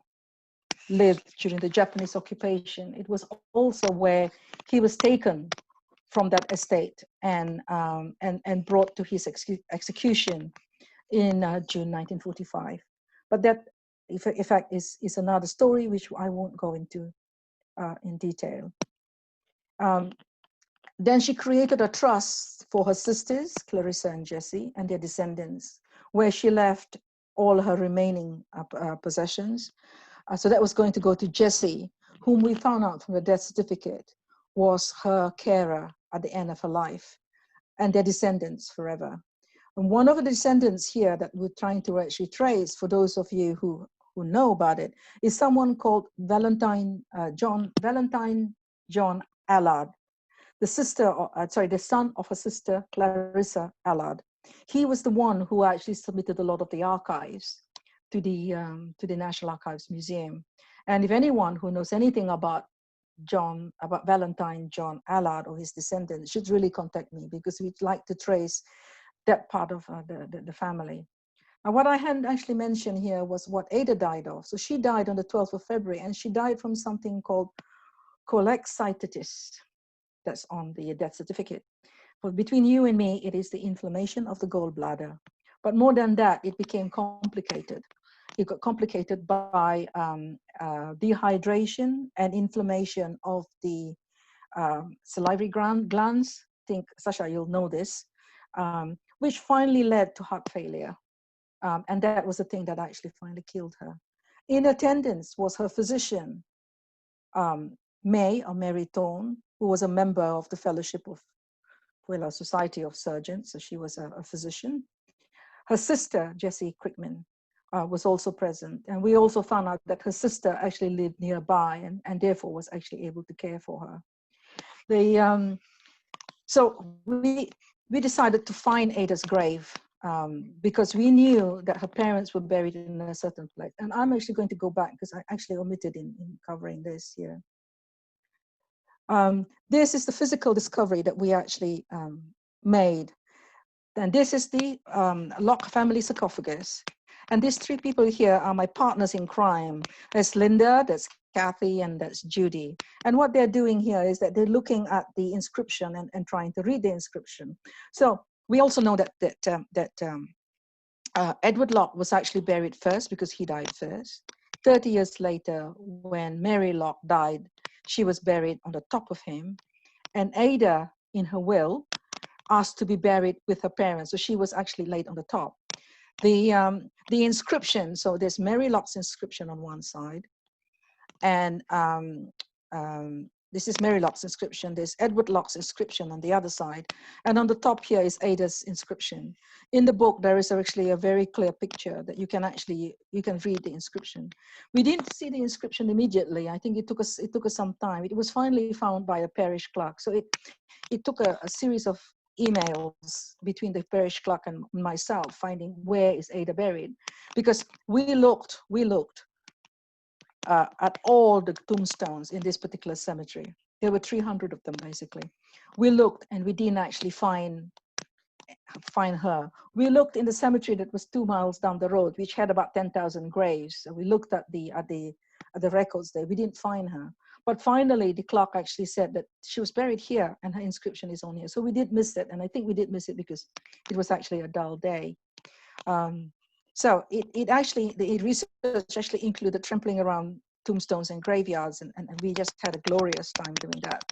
lived during the Japanese occupation. It was also where he was taken from that estate and brought to his execution in June 1945. But that, in fact, is another story which I won't go into in detail. Then she created a trust for her sisters, Clarissa and Jessie, and their descendants, where she left all her remaining possessions. So that was going to go to Jessie, whom we found out from the death certificate was her carer at the end of her life, and their descendants forever. And one of the descendants here that we're trying to actually trace, for those of you who know about it, is someone called Valentine John Allard, the son of her sister Clarissa Allard. He was the one who actually submitted a lot of the archives to the National Archives Museum. And if anyone who knows anything about Valentine John Allard or his descendants should really contact me, because we'd like to trace that part of the family. Now, what I hadn't actually mentioned here was what Ada died of. So she died on the 12th of February, and she died from something called cholecystitis. That's on the death certificate. But between you and me, it is the inflammation of the gallbladder. But more than that, it became complicated. It got complicated by dehydration and inflammation of the salivary glands. I think, Sasha, you'll know this, which finally led to heart failure. And that was the thing that actually finally killed her. In attendance was her physician, Mary Thorne, who was a member of the Fellowship of Society of Surgeons, so she was a physician. Her sister, Jessie Crickman, was also present. And we also found out that her sister actually lived nearby and therefore was actually able to care for her. So we decided to find Ada's grave because we knew that her parents were buried in a certain place. And I'm actually going to go back because I actually omitted in covering this here. This is the physical discovery that we actually made. And this is the Locke family sarcophagus. And these three people here are my partners in crime. There's Linda, that's Kathy, and that's Judy. And what they're doing here is that they're looking at the inscription and trying to read the inscription. So we also know that Edward Locke was actually buried first because he died first. 30 years later, when Mary Locke died, she was buried on the top of him. And Ada, in her will, asked to be buried with her parents. So she was actually laid on the top. The inscription, so there's Mary Locke's inscription on one side. And this is Mary Locke's inscription. There's Edward Locke's inscription on the other side. And on the top here is Ada's inscription. In the book, there is actually a very clear picture that you can read the inscription. We didn't see the inscription immediately. I think it took us some time. It was finally found by a parish clerk. So it took a series of emails between the parish clerk and myself finding where is Ada buried, because we looked at all the tombstones in this particular cemetery. There were 300 of them basically. We looked and we didn't actually find her. We looked in the cemetery that was 2 miles down the road, which had about 10,000 graves. So we looked at the records there. We didn't find her. But finally, the clerk actually said that she was buried here and her inscription is on here. So we did miss it. And I think we did miss it because it was actually a dull day. So the research actually included trampling around tombstones and graveyards. And we just had a glorious time doing that.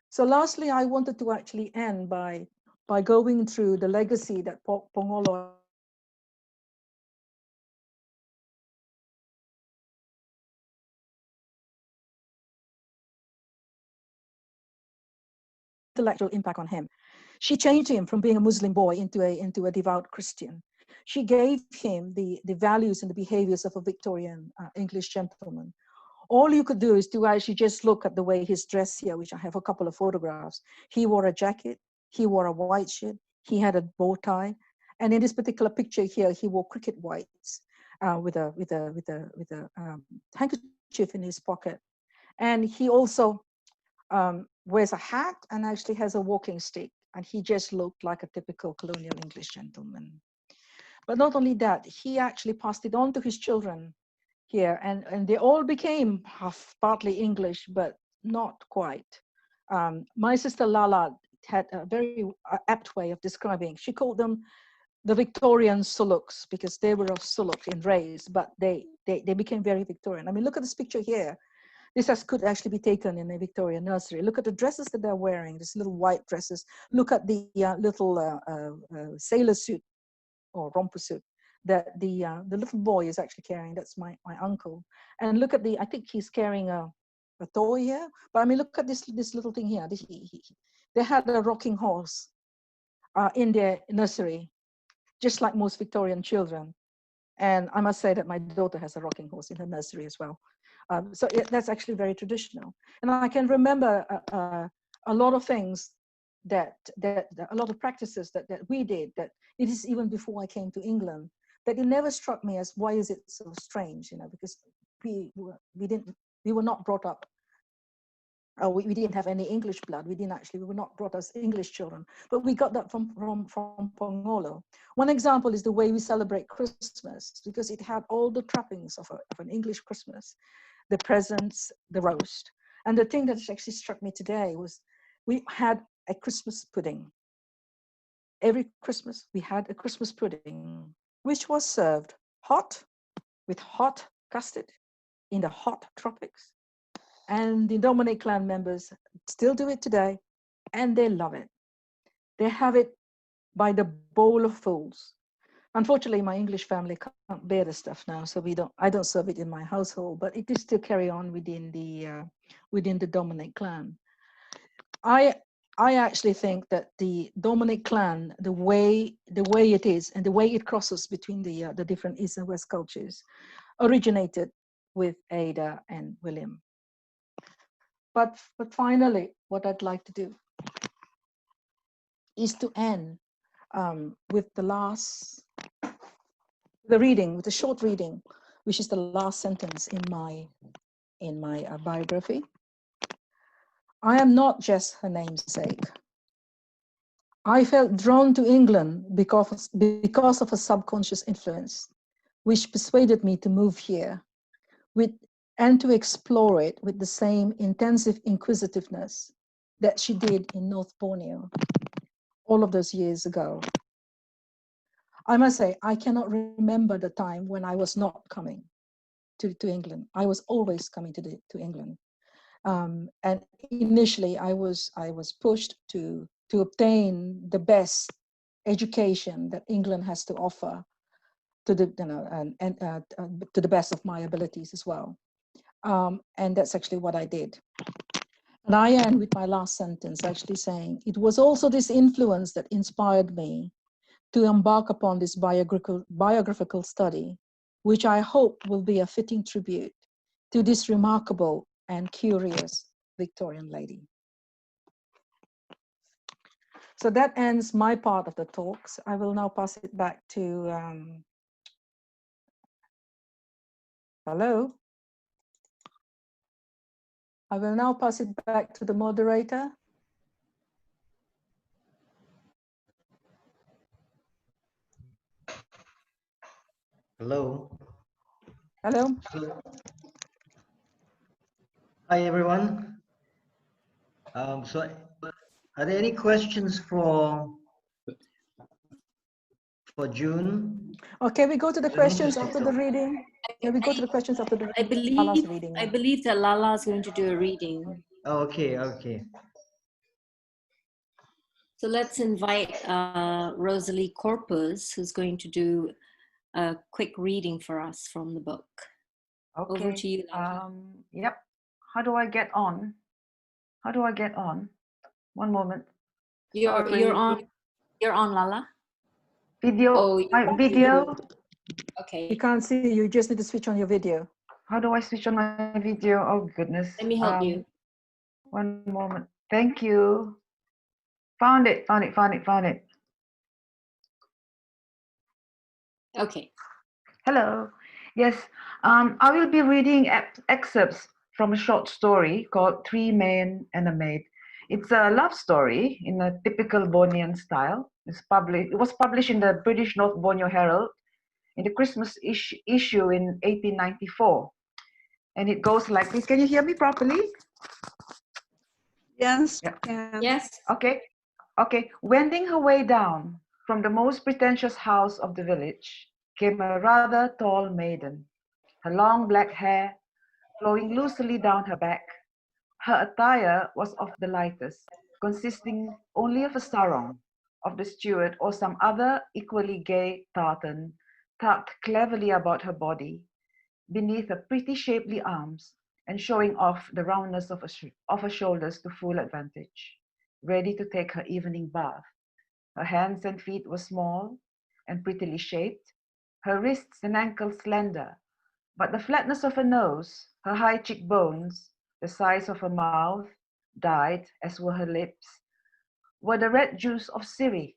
So lastly, I wanted to actually end by going through the legacy that Pongolo intellectual impact on him. She changed him from being a Muslim boy into a devout Christian. She gave him the values and the behaviors of a Victorian English gentleman. All you could do is to actually just look at the way he's dressed here, which I have a couple of photographs. He wore a jacket, he wore a white shirt, he had a bow tie, and in this particular picture here, he wore cricket whites with a handkerchief in his pocket, and he also wears a hat and actually has a walking stick, and he just looked like a typical colonial English gentleman. But not only that, he actually passed it on to his children here, and they all became partly English, but not quite. My sister Lala had a very apt way of describing. She called them the Victorian Suluks because they were of Suluk in race, but they became very Victorian. I mean, look at this picture here. This could actually be taken in a Victorian nursery. Look at the dresses that they're wearing, these little white dresses. Look at the little sailor suit or romper suit that the little boy is actually carrying. That's my uncle. And look at I think he's carrying a toy here. But I mean, look at this little thing here. They had a rocking horse in their nursery, just like most Victorian children. And I must say that my daughter has a rocking horse in her nursery as well. So that's actually very traditional. And I can remember a lot of things that a lot of practices that we did, that it is even before I came to England, that it never struck me as, why is it so strange, you know, because we were not brought up, we didn't have any English blood. We were not brought as English children, but we got that from Pongolo. One example is the way we celebrate Christmas, because it had all the trappings of an English Christmas, the presents, the roast. And the thing that actually struck me today was we had a Christmas pudding. Every Christmas, we had a Christmas pudding, which was served hot, with hot custard in the hot tropics. And the Dominic clan members still do it today, and they love it. They have it by the bowl of fools. Unfortunately, my English family can't bear the stuff now, so I don't serve it in my household, but it is still carry on within the Dominic clan. I actually think that the Dominic clan, the way it is and the way it crosses between the different East and West cultures, originated with Ada and William. But finally, what I'd like to do is to end with the short reading, which is the last sentence in my biography. I am not just her namesake. I felt drawn to England because of a subconscious influence, which persuaded me to move here and to explore it with the same intensive inquisitiveness that she did in North Borneo all of those years ago. I must say, I cannot remember the time when I was not coming to England. I was always coming to England. And initially I was pushed to obtain the best education that England has to offer to the best of my abilities as well. And that's actually what I did. And I end with my last sentence actually saying, it was also this influence that inspired me to embark upon this biographical study, which I hope will be a fitting tribute to this remarkable and curious Victorian lady. So that ends my part of the talks. I will now pass it back to, hello? I will now pass it back to the moderator. Hello. Hello. Hi, everyone. So are there any questions for June? Okay, we go to the questions after the reading. Yeah, we go to the questions after the Lala's reading. I believe that Lala is going to do a reading. Oh, okay. So let's invite Rosalie Corpuz, who's going to do a quick reading for us from the book. Okay. Over to you, Lala. Yep. How do I get on? One moment. You're on, Lala. Video. Oh, My video. Okay. You can't see you. Just need to switch on your video. How do I switch on my video? Oh goodness. Let me help you. One moment. Thank you. Found it. Found it. Okay. Hello. Yes. I will be reading excerpts from a short story called Three Men and a Maid. It's a love story in a typical Bornean style. It was published in the British North Borneo Herald in the Christmas issue in 1894. And it goes like this. Can you hear me properly? Yes. Yeah. Yes. Okay. Wending her way down from the most pretentious house of the village came a rather tall maiden, her long black hair flowing loosely down her back. Her attire was of the lightest, consisting only of a sarong of the steward or some other equally gay tartan tucked cleverly about her body, beneath her pretty shapely arms, and showing off the roundness of her shoulders to full advantage, ready to take her evening bath. Her hands and feet were small and prettily shaped, her wrists and ankles slender, but the flatness of her nose, her high cheekbones, the size of her mouth, dyed, as were her lips, were the red juice of Syri,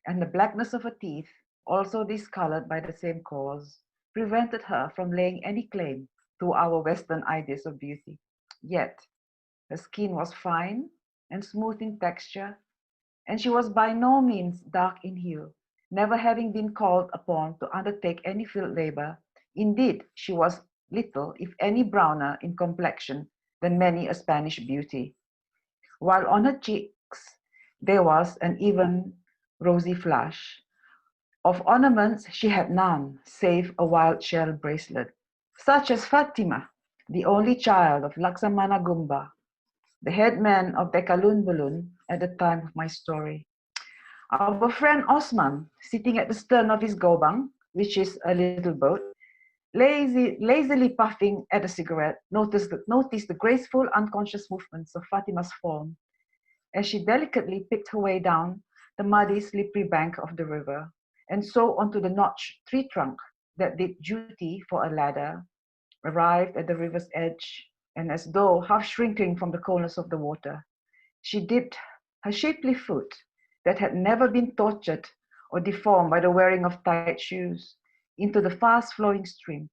and the blackness of her teeth, also discolored by the same cause, prevented her from laying any claim to our Western ideas of beauty. Yet, her skin was fine and smooth in texture, and she was by no means dark in hue, never having been called upon to undertake any field labor. Indeed, she was little, if any, browner in complexion than many a Spanish beauty, while on her cheeks there was an even rosy flush. Of ornaments she had none, save a wild shell bracelet, such as Fatima, the only child of Laksamana Gumba, the headman of Bekalunbulun at the time of my story. Our friend Osman, sitting at the stern of his gobang, which is a little boat, lazily puffing at a cigarette, noticed the graceful, unconscious movements of Fatima's form as she delicately picked her way down the muddy, slippery bank of the river, and so onto the notched tree trunk that did duty for a ladder, arrived at the river's edge, and as though half shrinking from the coldness of the water, she dipped her shapely foot that had never been tortured or deformed by the wearing of tight shoes into the fast-flowing stream,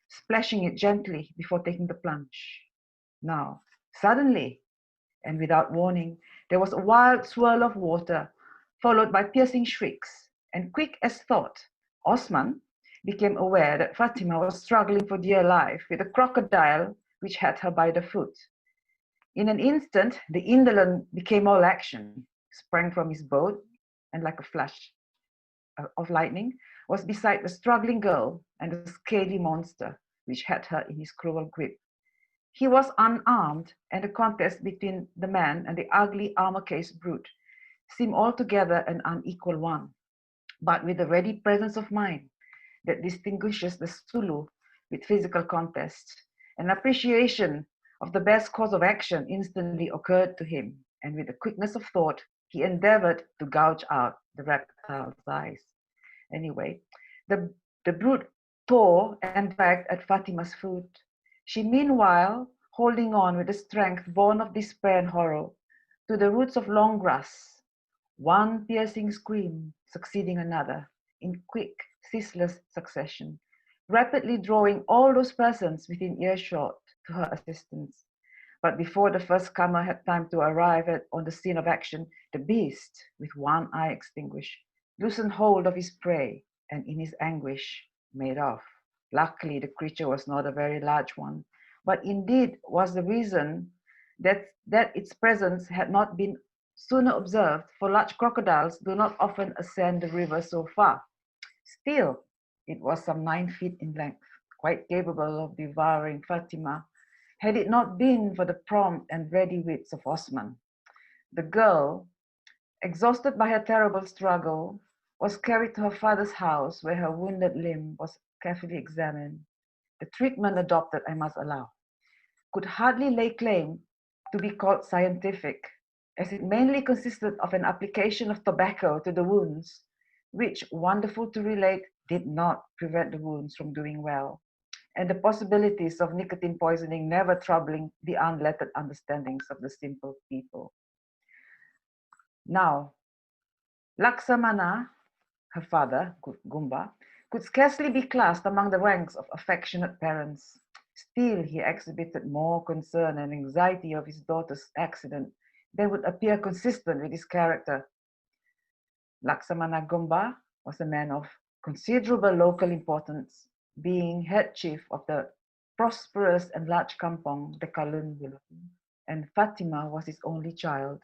splashing it gently before taking the plunge. Now, suddenly, and without warning, there was a wild swirl of water, followed by piercing shrieks, and quick as thought, Osman became aware that Fatima was struggling for dear life with a crocodile which had her by the foot. In an instant, the indolent became all action, sprang from his boat, and like a flash of lightning, was beside the struggling girl and the scaly monster which had her in his cruel grip. He was unarmed, and the contest between the man and the ugly armor-cased brute seemed altogether an unequal one, but with the ready presence of mind that distinguishes the Sulu with physical contests, an appreciation of the best course of action instantly occurred to him, and with the quickness of thought, he endeavored to gouge out the reptile's eyes. Anyway, the brute tore and dragged at Fatima's foot. She meanwhile, holding on with a strength born of despair and horror, to the roots of long grass, one piercing scream succeeding another, in quick, ceaseless succession, rapidly drawing all those persons within earshot to her assistance. But before the first comer had time to arrive on the scene of action, the beast, with one eye extinguished, loosened hold of his prey, and in his anguish made off. Luckily, the creature was not a very large one, but indeed was the reason that its presence had not been sooner observed, for large crocodiles do not often ascend the river so far. Still, it was some 9 feet in length, quite capable of devouring Fatima, had it not been for the prompt and ready wits of Osman. The girl, exhausted by her terrible struggle, was carried to her father's house, where her wounded limb was carefully examined. The treatment adopted, I must allow, could hardly lay claim to be called scientific, as it mainly consisted of an application of tobacco to the wounds, which, wonderful to relate, did not prevent the wounds from doing well, and the possibilities of nicotine poisoning never troubling the unlettered understandings of the simple people. Now, Laksamana, her father, Gumba, could scarcely be classed among the ranks of affectionate parents. Still, he exhibited more concern and anxiety of his daughter's accident than would appear consistent with his character. Laksamana Gumba was a man of considerable local importance, being head chief of the prosperous and large kampong, the Kalun Wilun, and Fatima was his only child.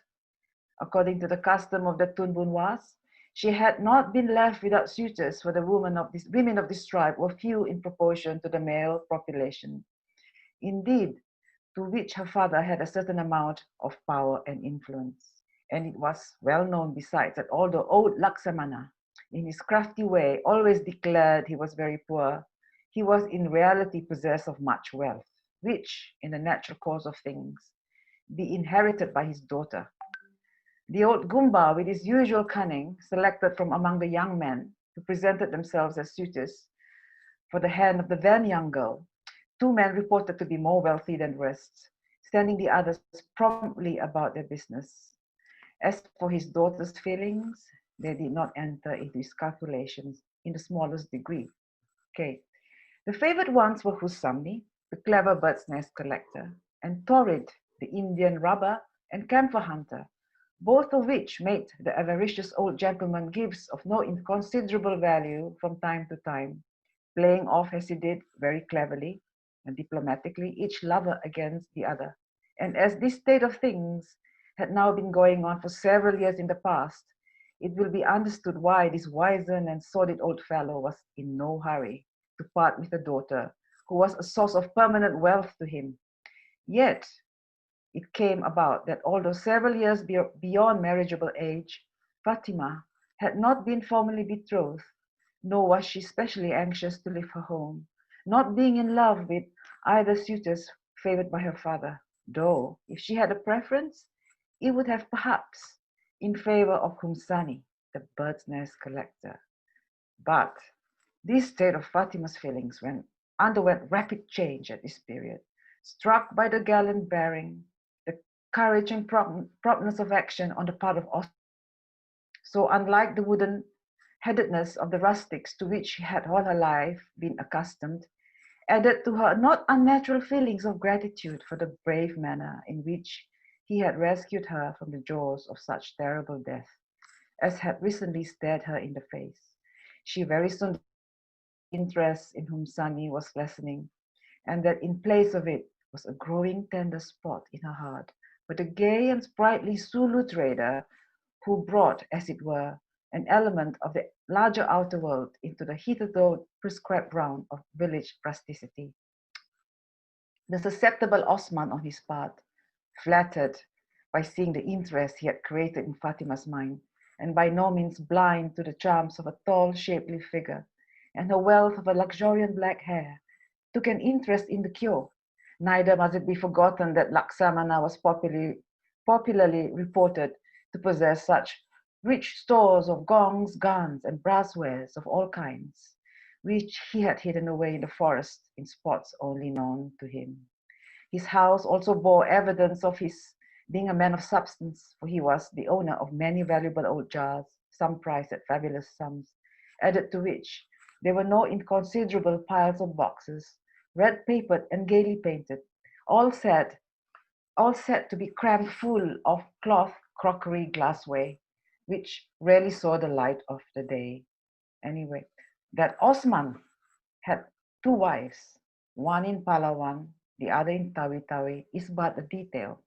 According to the custom of the Tunbunwas, she had not been left without suitors, for the women of this tribe were few in proportion to the male population. Indeed, to which her father had a certain amount of power and influence. And it was well known besides that although old Laksamana, in his crafty way, always declared he was very poor, he was in reality possessed of much wealth, which, in the natural course of things, be inherited by his daughter. The old Gumba, with his usual cunning, selected from among the young men who presented themselves as suitors for the hand of the then young girl, 2 men reported to be more wealthy than the rest, sending the others promptly about their business. As for his daughter's feelings, they did not enter into his calculations in the smallest degree. Okay. The favored ones were Husami, the clever bird's nest collector, and Torrid, the Indian robber and camphor hunter, both of which made the avaricious old gentleman gifts of no inconsiderable value from time to time, playing off as he did very cleverly and diplomatically each lover against the other. And as this state of things had now been going on for several years in the past, it will be understood why this wizened and sordid old fellow was in no hurry to part with a daughter who was a source of permanent wealth to him. Yet, it came about that although several years beyond marriageable age, Fatima had not been formally betrothed, nor was she specially anxious to leave her home, not being in love with either suitors favored by her father, though if she had a preference, it would have perhaps in favor of Humsani, the bird's nest collector. But this state of Fatima's feelings underwent rapid change at this period, struck by the gallant bearing, the courage and promptness of action on the part of Osman. So unlike the wooden-headedness of the rustics to which she had all her life been accustomed, added to her not unnatural feelings of gratitude for the brave manner in which he had rescued her from the jaws of such terrible death as had recently stared her in the face. She very soon interest in Humsani was lessening, and that in place of it was a growing tender spot in her heart for the gay and sprightly Zulu trader who brought, as it were, an element of the larger outer world into the hitherto prescribed round of village rusticity. The susceptible Osman, on his part, flattered by seeing the interest he had created in Fatima's mind, and by no means blind to the charms of a tall, shapely figure and her wealth of a luxuriant black hair, took an interest in the cure. Neither must it be forgotten that Laksamana was popularly reported to possess such rich stores of gongs, guns, and brasswares of all kinds, which he had hidden away in the forest in spots only known to him. His house also bore evidence of his being a man of substance, for he was the owner of many valuable old jars, some priced at fabulous sums, added to which there were no inconsiderable piles of boxes, red papered and gaily painted, all said to be crammed full of cloth, crockery, glassware, which rarely saw the light of the day. Anyway, that Osman had 2 wives, one in Palawan, the other in Tawi-Tawi, is but a detail.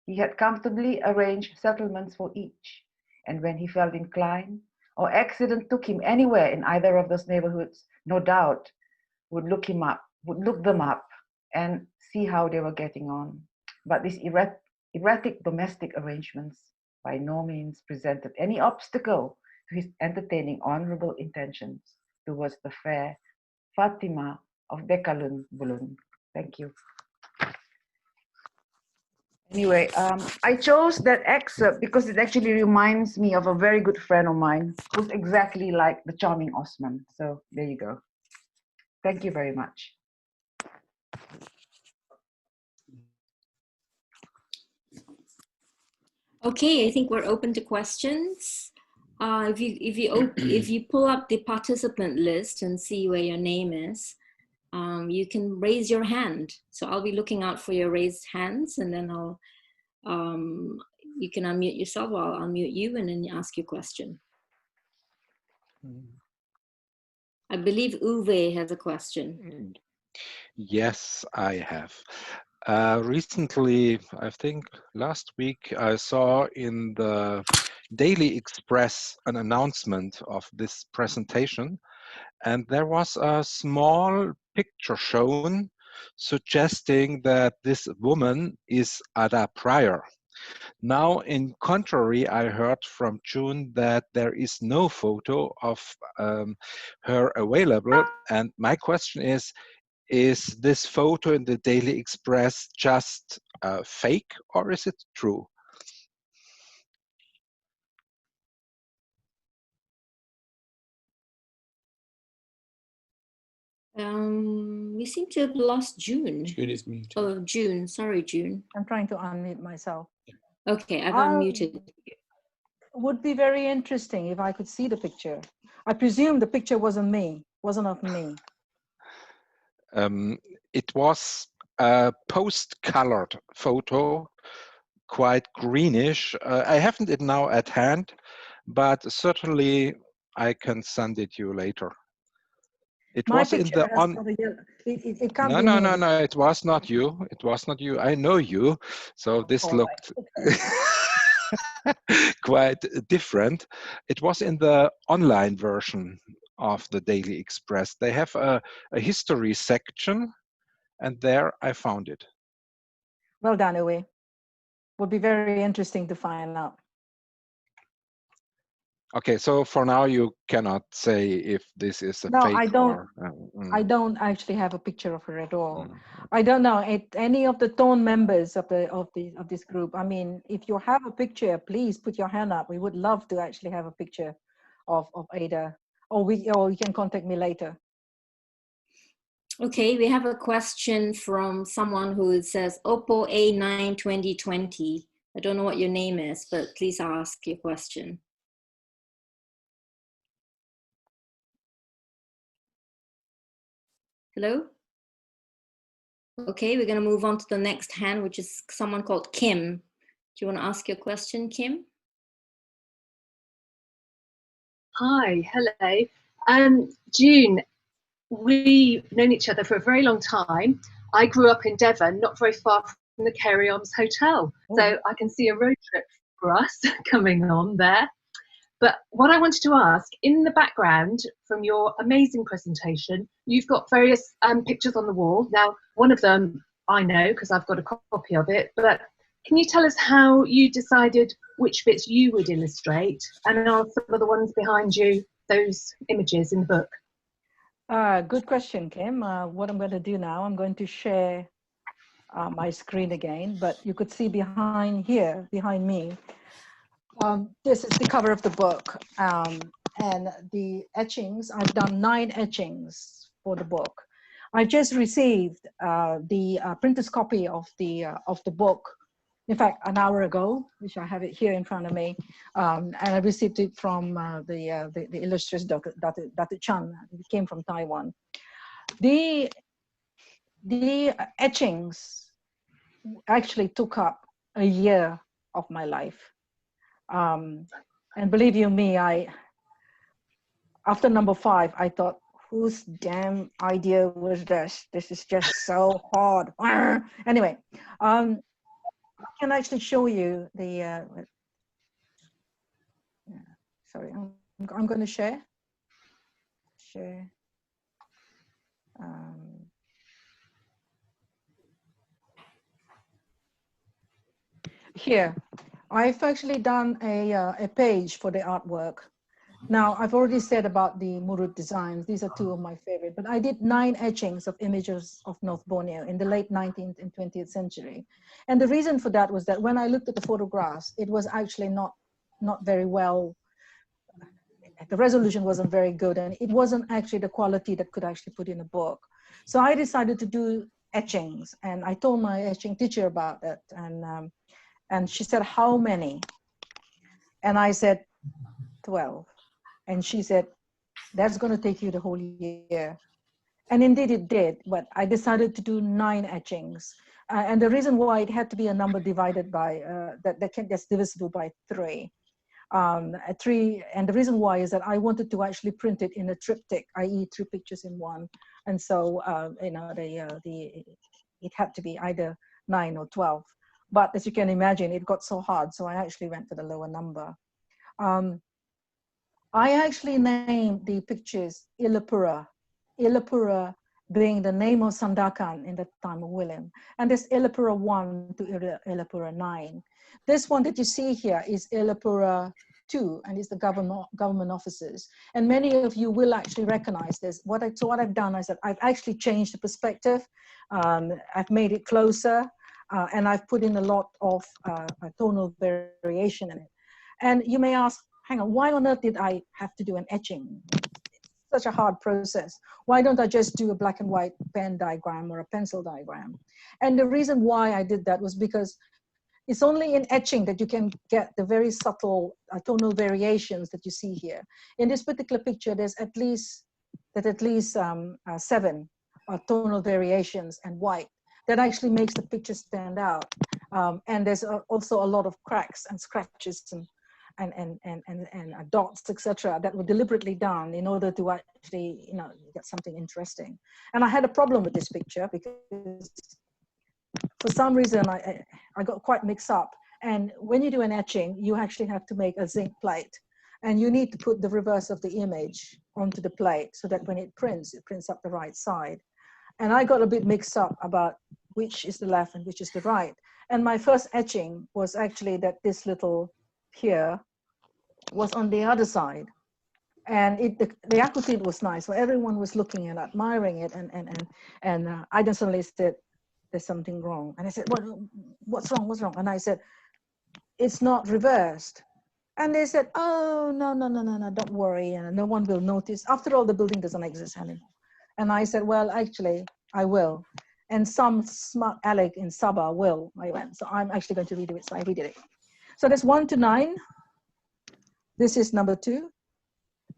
He had comfortably arranged settlements for each, and when he felt inclined, or accident took him anywhere in either of those neighborhoods, no doubt would look them up and see how they were getting on. But these erratic domestic arrangements by no means presented any obstacle to his entertaining honorable intentions towards the fair Fatima of Dekalun Bulun. Thank you. Anyway, I chose that excerpt because it actually reminds me of a very good friend of mine who's exactly like the charming Osman. So there you go. Thank you very much. Okay, I think we're open to questions. If you pull up the participant list and see where your name is, you can raise your hand. So I'll be looking out for your raised hands, and then you can unmute yourself, or I'll unmute you, and then you ask your question. I believe Uwe has a question. Yes, I have. Recently, I think last week, I saw in the Daily Express an announcement of this presentation, and there was a small picture shown suggesting that this woman is Ada Pryor. Now, in contrary, I heard from June that there is no photo of her available, and my question is this photo in the Daily Express just fake, or is it true? We seem to have lost June. June is muted. Oh, June. Sorry, June. I'm trying to unmute myself. Okay, I've unmuted. Would be very interesting if I could see the picture. I presume the picture wasn't of me. It was a post-colored photo, quite greenish. I haven't it now at hand, but certainly I can send it you later. It My was in picture the on. It can't No, be no, me. no, no. It was not you. It was not you. I know you. So this looked quite different. It was in the online version of the Daily Express. They have a history section, and there I found it. Well done, Uwe. Would be very interesting to find out. Okay, so for now you cannot say if this is a No, fake I don't. or. I don't actually have a picture of her at all. I don't know any of the tone members of this group. I mean, if you have a picture, please put your hand up. We would love to actually have a picture of Ada, or you can contact me later. Okay, we have a question from someone who says Oppo A9 2020. I don't know what your name is, but please ask your question. Hello? Okay, we're going to move on to the next hand, which is someone called Kim. Do you want to ask your question, Kim? Hi, hello. June, we've known each other for a very long time. I grew up in Devon, not very far from the Carry Arms Hotel. So I can see a road trip for us coming on there. But what I wanted to ask, in the background from your amazing presentation, you've got various pictures on the wall. Now, one of them I know because I've got a copy of it, but can you tell us how you decided which bits you would illustrate, and are some of the ones behind you those images in the book? Good question, Kim. What I'm going to do now, I'm going to share my screen again, but you could see behind me, this is the cover of the book, and the etchings. I've done 9 etchings for the book. I just received the printer's copy of the book, in fact, an hour ago, which I have it here in front of me, and I received it from the illustrious Dr. Chan. It came from Taiwan. The etchings actually took up a year of my life. And believe you me, after number 5, I thought, whose damn idea was this? This is just so hard. Anyway, I can actually show you the, sorry, I'm going to share. Here, I've actually done a page for the artwork. Now, I've already said about the Murut designs. These are 2 of my favorite, but I did 9 etchings of images of North Borneo in the late 19th and 20th century. And the reason for that was that when I looked at the photographs, it was actually not very well, the resolution wasn't very good, and it wasn't actually the quality that could actually put in a book. So I decided to do etchings, and I told my etching teacher about it. And she said, how many? And I said, 12. And she said, that's going to take you the whole year. And indeed it did, but I decided to do 9 etchings. And the reason why it had to be a number divided by, that's divisible by 3. 3, and the reason why is that I wanted to actually print it in a triptych, i.e. 3 pictures in one. And so, you know, it had to be either 9 or 12. But as you can imagine, it got so hard, so I actually went for the lower number. I actually named the pictures Illapura, Illapura being the name of Sandakan in the time of William. And there's Illapura 1 to Illapura 9. This one that you see here is Illapura 2, and it's the government offices. And many of you will actually recognize this. So what I've done is that I've actually changed the perspective. I've made it closer, and I've put in a lot of tonal variation in it. And you may ask, hang on, why on earth did I have to do an etching? It's such a hard process. Why don't I just do a black and white pen diagram or a pencil diagram? And the reason why I did that was because it's only in etching that you can get the very subtle tonal variations that you see here. In this particular picture, there's at least 7 tonal variations and white. That actually makes the picture stand out. And there's also a lot of cracks and scratches and dots, etc., that were deliberately done in order to actually, you know, get something interesting. And I had a problem with this picture because for some reason I got quite mixed up. And when you do an etching, you actually have to make a zinc plate, and you need to put the reverse of the image onto the plate so that when it prints up the right side. And I got a bit mixed up about which is the left and which is the right. And my first etching was actually that this little here was on the other side, and the equity was nice, so everyone was looking and admiring it, and I then suddenly said, there's something wrong. And I said, what's wrong? And I said, it's not reversed. And they said, oh, no, don't worry, and no one will notice. After all, the building doesn't exist anymore. And I said, well, actually I will, and some smart aleck in Sabah will. I went, so I'm actually going to redo it. So I redid it. So there's 1 to 9. This is number 2.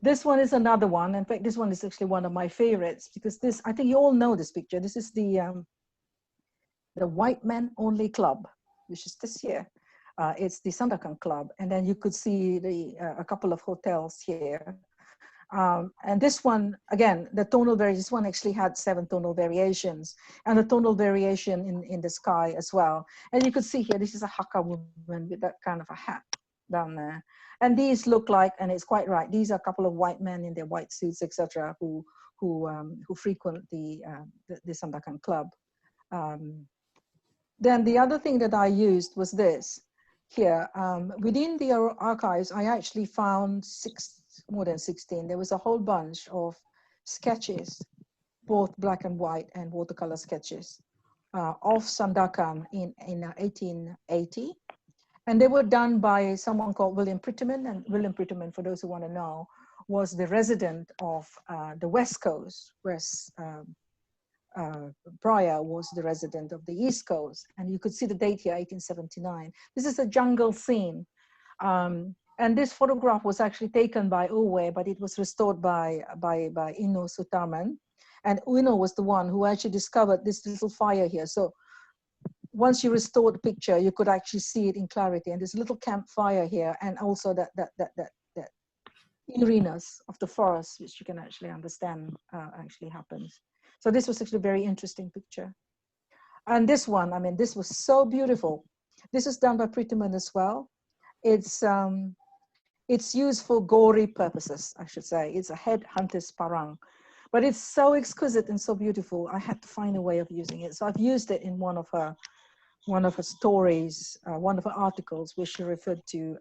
This one is another one. In fact, this one is actually one of my favorites because this, I think you all know this picture. This is the White Men Only Club, which is this here. It's the Sandakan Club. And then you could see a couple of hotels here. And this one, again, the tonal variation, this one actually had 7 tonal variations, and a tonal variation in the sky as well. And you could see here, this is a Hakka woman with that kind of a hat down there. And these look like, and it's quite right, these are a couple of white men in their white suits, etc., who frequent the Sandakan Club. Then the other thing that I used was this here. Within the archives, I actually found more than 16. There was a whole bunch of sketches, both black and white and watercolor sketches of Sandakan in 1880. And they were done by someone called William Pretyman. And William Pretyman, for those who want to know, was the resident of the West Coast, whereas Pryor was the resident of the East Coast. And you could see the date here, 1879. This is a jungle scene. And this photograph was actually taken by Uwe, but it was restored by Ino Sutarman. And Uno was the one who actually discovered this little fire here. So once you restore the picture, you could actually see it in clarity. And there's a little campfire here, and also that eeriness of the forest, which you can actually understand actually happens. So this was actually a very interesting picture. And this one, I mean, this was so beautiful. This is done by Pretyman as well. It's used for gory purposes, I should say. It's a headhunter's parang. But it's so exquisite and so beautiful. I had to find a way of using it. So I've used it in one of her stories, one of her articles, where she referred to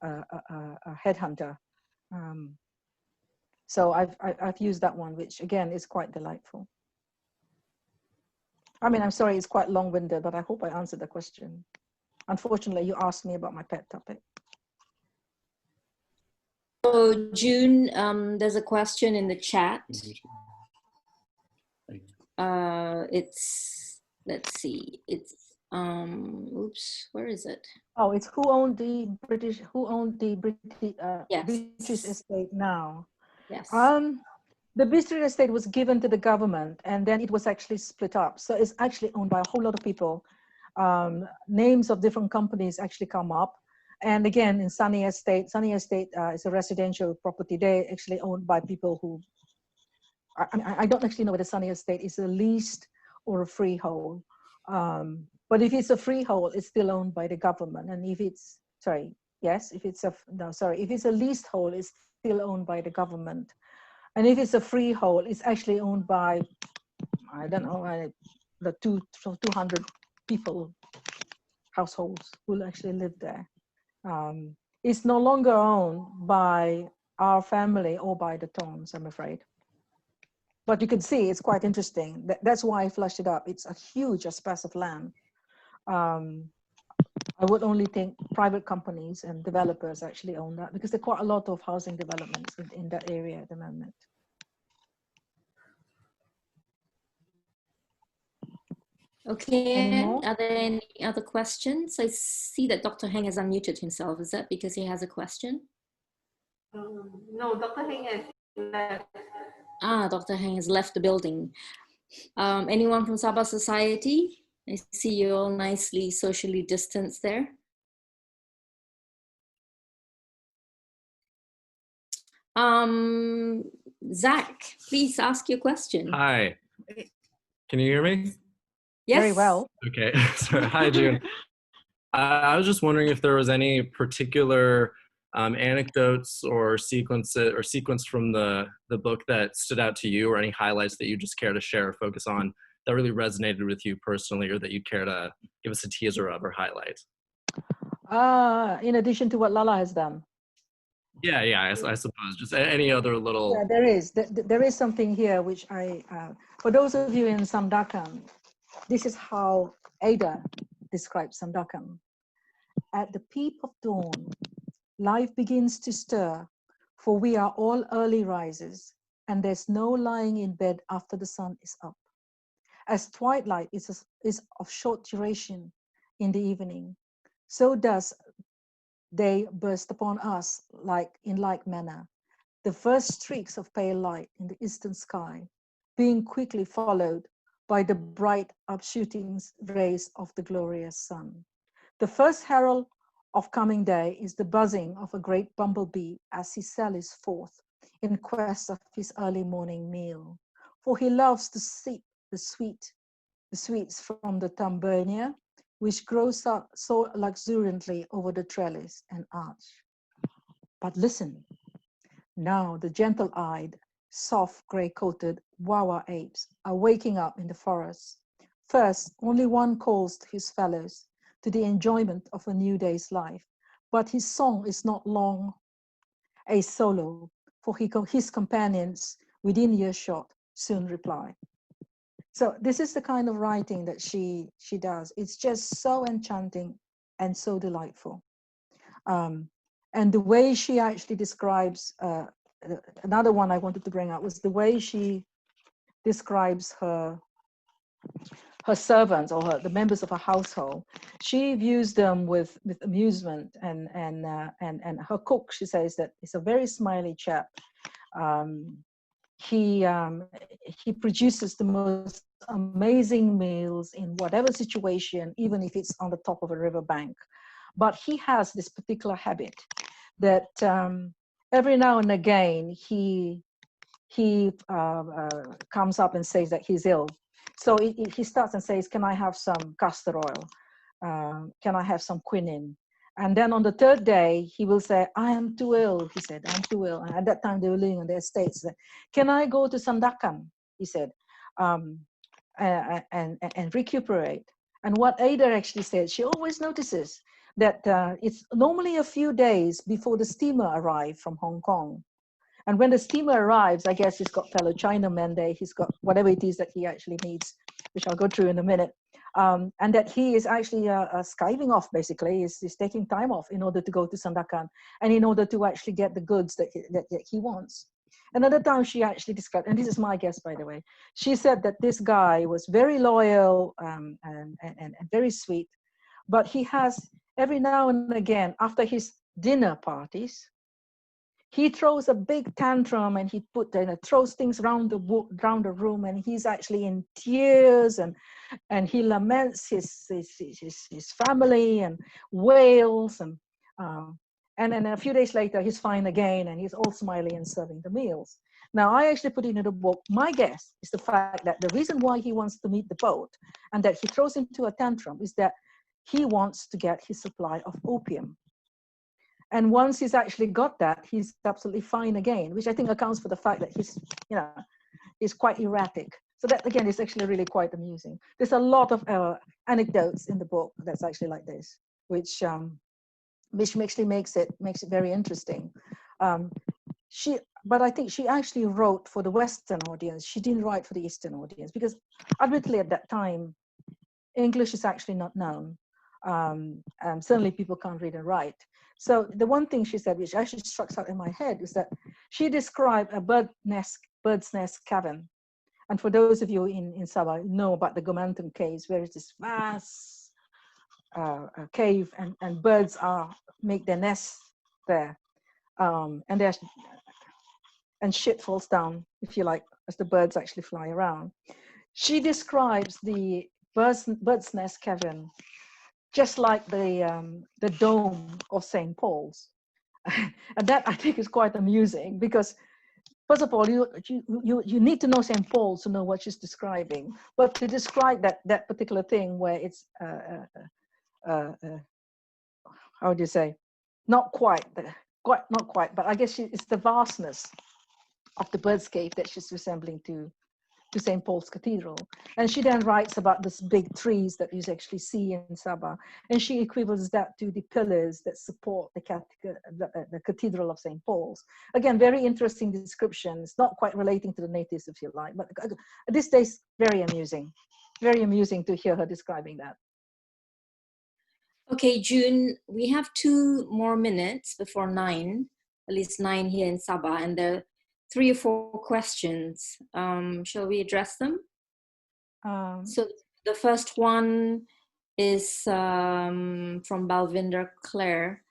a headhunter. So I've used that one, which again is quite delightful. I mean, I'm sorry, it's quite long-winded, but I hope I answered the question. Unfortunately, you asked me about my pet topic. So June, there's a question in the chat. Let's see, it's Oops, where is it? Oh, it's who owned the British Yes. British estate now. Yes. The British estate was given to the government, and then it was actually split up. So it's actually owned by a whole lot of people. Names of different companies actually come up. And again, in Sunny Estate is a residential property. They actually owned by people who, I don't actually know whether Sunny Estate is a leased or a freehold. But if it's a freehold, it's still owned by the government. And if it's, if it's a leasehold, it's still owned by the government. And if it's a freehold, it's actually owned by, I don't know, the 200 people, households who actually live there. It's no longer owned by our family or by the Toms, I'm afraid. But you can see it's quite interesting. That's why I flushed it up. It's a huge space of land. I would only think private companies and developers actually own that, because there are quite a lot of housing developments in that area at the moment. Okay, are there any other questions? I see that Dr. Heng has unmuted himself. Is that because he has a question? No, Dr. Heng has left. Ah, Dr. Heng has left the building. Anyone from Sabah Society? I see you all nicely socially distanced there. Zach, please ask your question. Hi, can you hear me? Yes. Very well. Okay, sorry. Hi, June. I was just wondering if there was any particular anecdotes or sequence from the book that stood out to you, or any highlights that you just care to share or focus on that really resonated with you personally, or that you care to give us a teaser of or highlight. In addition to what Lala has done. Yeah, I suppose just any other little. Yeah, there is something here which for those of you in Sandakan, this is how Ada describes Sandakan. At the peep of dawn, life begins to stir, for we are all early risers, and there's no lying in bed after the sun is up. As twilight is of short duration in the evening, so does day burst upon us in like manner, the first streaks of pale light in the eastern sky, being quickly followed by the bright upshooting rays of the glorious sun. The first herald of coming day is the buzzing of a great bumblebee as he sallies forth in quest of his early morning meal, for he loves to seek the sweets from the Turbine, which grows up so luxuriantly over the trellis and arch. But listen, now the gentle-eyed, soft gray-coated Wawa apes are waking up in the forest. First, only one calls to his fellows to the enjoyment of a new day's life, but his song is not long a solo, for his companions within earshot soon reply. So this is the kind of writing that she does. It's just so enchanting and so delightful. And the way she actually describes, another one I wanted to bring up was the way she describes her servants or the members of her household. She views them with amusement, and her cook, she says that is a very smiley chap. He produces the most amazing meals in whatever situation, even if it's on the top of a riverbank. But he has this particular habit that every now and again he comes up and says that he's ill. So he starts and says, "Can I have some castor oil? Can I have some quinine?" And then on the third day, he will say, "I am too ill," he said, "I'm too ill." And at that time, they were living on their estates. "Can I go to Sandakan?" he said, and recuperate. And what Ada actually said, she always notices that it's normally a few days before the steamer arrives from Hong Kong. And when the steamer arrives, I guess he's got fellow Chinamen there, he's got whatever it is that he actually needs, which I'll go through in a minute. And that he is actually skiving off, basically, is taking time off in order to go to Sandakan and in order to actually get the goods that he wants. Another time she actually described, and this is my guess, by the way, she said that this guy was very loyal and very sweet, but he has every now and again, after his dinner parties, he throws a big tantrum and he throws things around the room, and he's actually in tears and he laments his family and wails and then a few days later he's fine again and he's all smiley and serving the meals. Now I actually put it in the book. My guess is the fact that the reason why he wants to meet the boat and that he throws into a tantrum is that he wants to get his supply of opium. And once he's actually got that, he's absolutely fine again, which I think accounts for the fact that he's quite erratic. So that again is actually really quite amusing. There's a lot of anecdotes in the book that's actually like this, which actually makes it very interesting. But I think she actually wrote for the Western audience. She didn't write for the Eastern audience because, admittedly, at that time, English is actually not known. Certainly, people can't read and write. So the one thing she said, which actually struck out in my head, is that she described a bird's nest cavern. And for those of you in Sabah, know about the Gomantan caves, where it's this vast cave, and birds make their nests there, and shit falls down, if you like, as the birds actually fly around. She describes the bird's nest cavern just like the dome of St. Paul's, and that I think is quite amusing because, first of all, you need to know St. Paul's to know what she's describing, but to describe that particular thing where it's how do you say, not quite, but I guess it's the vastness of the bird's cave that she's resembling to St. Paul's Cathedral. And she then writes about this big trees that you actually see in Sabah, and she equivalents that to the pillars that support the Cathedral of St. Paul's. Again, very interesting descriptions, not quite relating to the natives, if you like, but at this stage, very amusing to hear her describing that. Okay, June, we have 2 more minutes before 9, at least 9 here in Sabah, and there are 3 or 4 questions. Shall we address them? So the first one is from Balvinder Claire,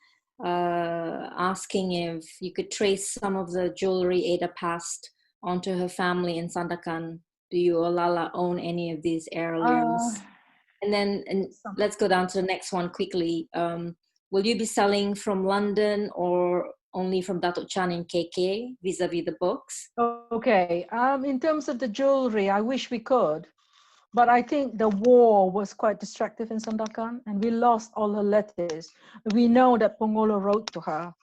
asking if you could trace some of the jewelry Ada passed onto her family in Sandakan. Do you or Lala own any of these heirlooms? And then let's go down to the next one quickly. Will you be selling from London or only from Datuk Chan in KK vis-a-vis the books? Okay, in terms of the jewelry, I wish we could, but I think the war was quite destructive in Sandakan and we lost all her letters. We know that Pongolo wrote to her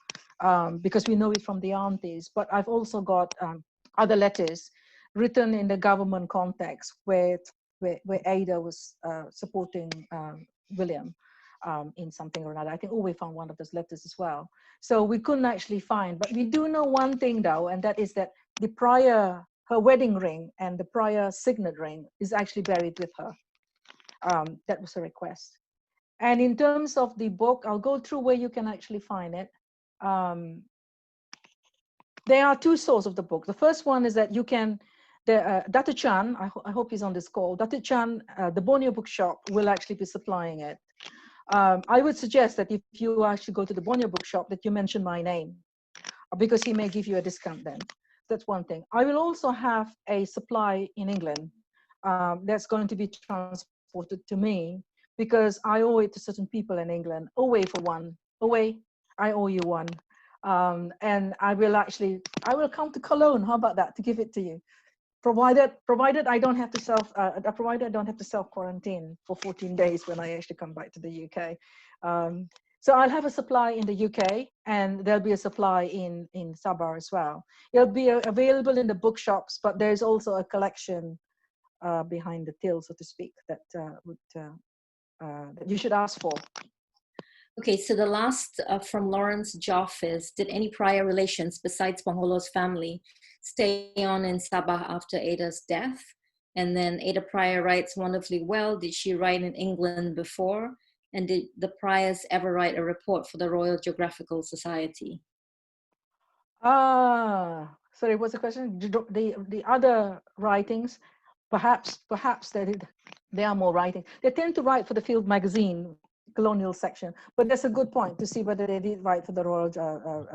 because we know it from the aunties, but I've also got other letters written in the government context where Ada was supporting William in something or another. I think we found one of those letters as well. So we couldn't actually find, but we do know one thing though, and that is that the Pryor, her wedding ring and the Pryor signet ring is actually buried with her. That was a request. And in terms of the book, I'll go through where you can actually find it. There are 2 sources of the book. The first one is that you can, Datu Chan, I hope he's on this call. Datu Chan, the Borneo bookshop will actually be supplying it. I would suggest that if you actually go to the Borneo bookshop that you mention my name because he may give you a discount then. That's one thing. I will also have a supply in England that's going to be transported to me because I owe it to certain people in England. Away for one. Away, I owe you one. And I will come to Cologne. How about that, to give it to you? Provided I don't have to self-quarantine for 14 days when I actually come back to the UK. So I'll have a supply in the UK and there'll be a supply in Sabah as well. It'll be available in the bookshops, but there's also a collection behind the till, so to speak, that that you should ask for. Okay, so the last from Lawrence Joff is, did any prior relations besides Pongolo's family stay on in Sabah after Ada's death? And then Ada Pryor writes wonderfully well. Did she write in England before? And did the Pryors ever write a report for the Royal Geographical Society? Sorry, what's the question? The other writings, perhaps they are more writing. They tend to write for the Field magazine colonial section, but that's a good point to see whether they did write for the Royal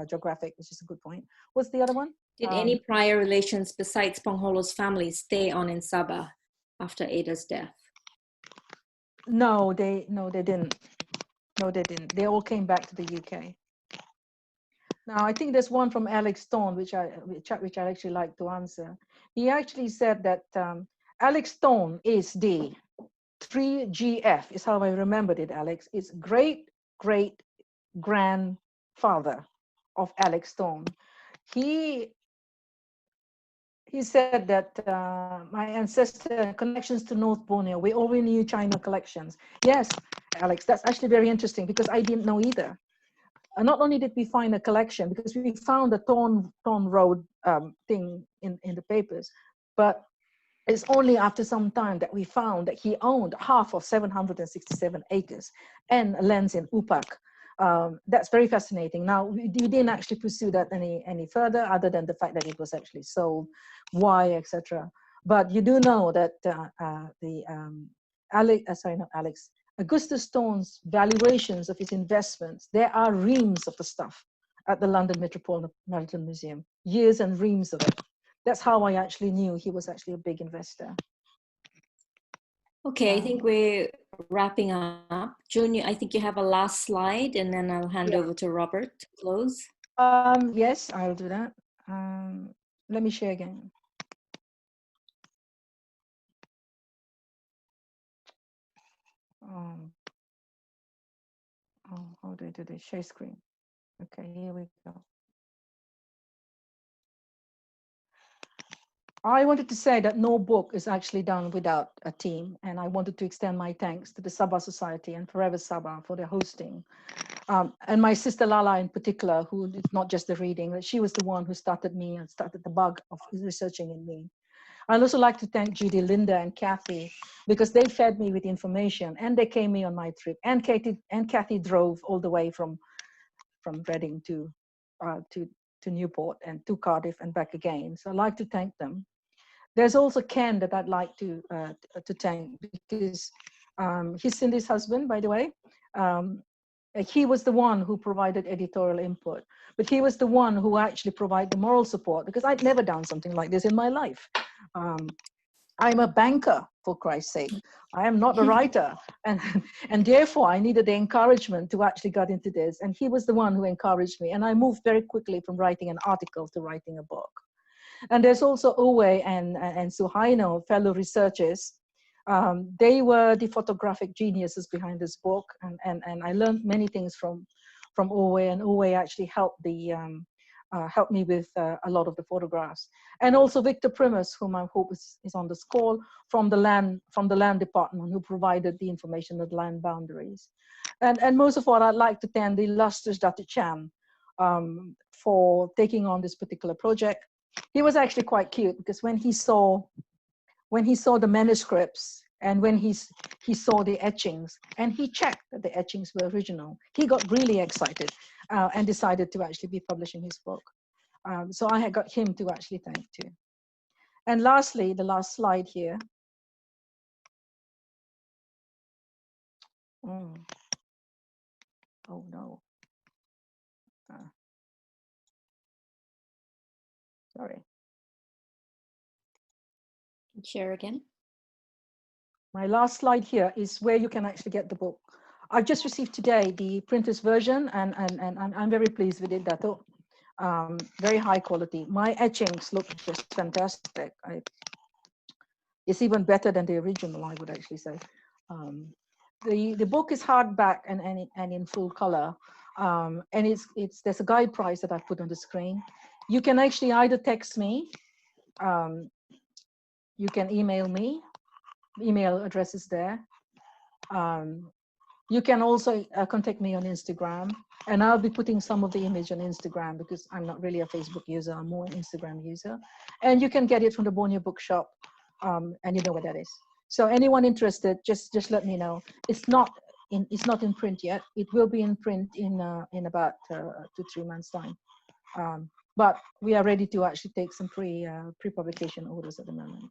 Geographic, which is a good point. What's the other one? Did any prior relations besides Pongholo's family stay on in Sabah after Ada's death? No, they didn't. No, they didn't. They all came back to the UK. Now, I think there's one from Alex Stone, which I actually like to answer. He actually said that Alex Stone is the 3GF, is how I remembered it, Alex. It's great-great-grandfather of Alex Stone. He said that my ancestor connections to North Borneo, we already knew China collections. Yes, Alex, that's actually very interesting because I didn't know either. And not only did we find a collection, because we found a Thorn Road thing in the papers, but it's only after some time that we found that he owned half of 767 acres and lands in Upak. That's very fascinating. Now, we didn't actually pursue that any further, other than the fact that it was actually sold, why, etc. But you do know that Augustus Stone's valuations of his investments, there are reams of the stuff at the London Metropolitan Museum, years and reams of it. That's how I actually knew he was actually a big investor. Okay, I think we're wrapping up. June, I think you have a last slide, and then I'll hand over to Robert to close. Yes, I'll do that. Let me share again. How do I do this? Share screen. Okay, here we go. I wanted to say that no book is actually done without a team, and I wanted to extend my thanks to the Sabah Society and Forever Sabah for their hosting. And my sister Lala in particular, who is not just the reading, she was the one who started me and started the bug of researching in me. I'd also like to thank Judy, Linda, and Kathy, because they fed me with information and they came me on my trip. And Kathy drove all the way from Reading to Newport and to Cardiff and back again. So I'd like to thank them. There's also Ken that I'd like to thank, because he's Cindy's husband, by the way. He was the one who provided editorial input, but he was the one who actually provided the moral support, because I'd never done something like this in my life. I'm a banker, for Christ's sake. I am not a writer. And therefore, I needed the encouragement to actually get into this. And he was the one who encouraged me. And I moved very quickly from writing an article to writing a book. And there's also Owe and Suhaino, fellow researchers. They were the photographic geniuses behind this book. And I learned many things from Owe, and Owe actually helped me with a lot of the photographs. And also Victor Primus, whom I hope is on this call, from the land department, who provided the information of land boundaries. And most of all, I'd like to thank the illustrious Dr. Chan for taking on this particular project. He was actually quite cute, because when he saw the manuscripts and when he saw the etchings, and he checked that the etchings were original, he got really excited and decided to actually be publishing his book. So I had got him to actually thank too. And lastly, the last slide here. Oh no. Sorry. Share again. My last slide here is where you can actually get the book. I just received today the printer's version, and I'm very pleased with it, Dato. Very high quality. My etchings look just fantastic. It's even better than the original, I would actually say. The book is hardback and in full color, and there's a guide price that I've put on the screen. You can actually either text me, you can email me. Email address is there. You can also contact me on Instagram, and I'll be putting some of the image on Instagram, because I'm not really a Facebook user, I'm more an Instagram user. And you can get it from the Borneo Bookshop, and you know where that is. So anyone interested, just let me know. It's not in print yet. It will be in print in about 2-3 months time. but we are ready to actually take some pre-publication orders at the moment.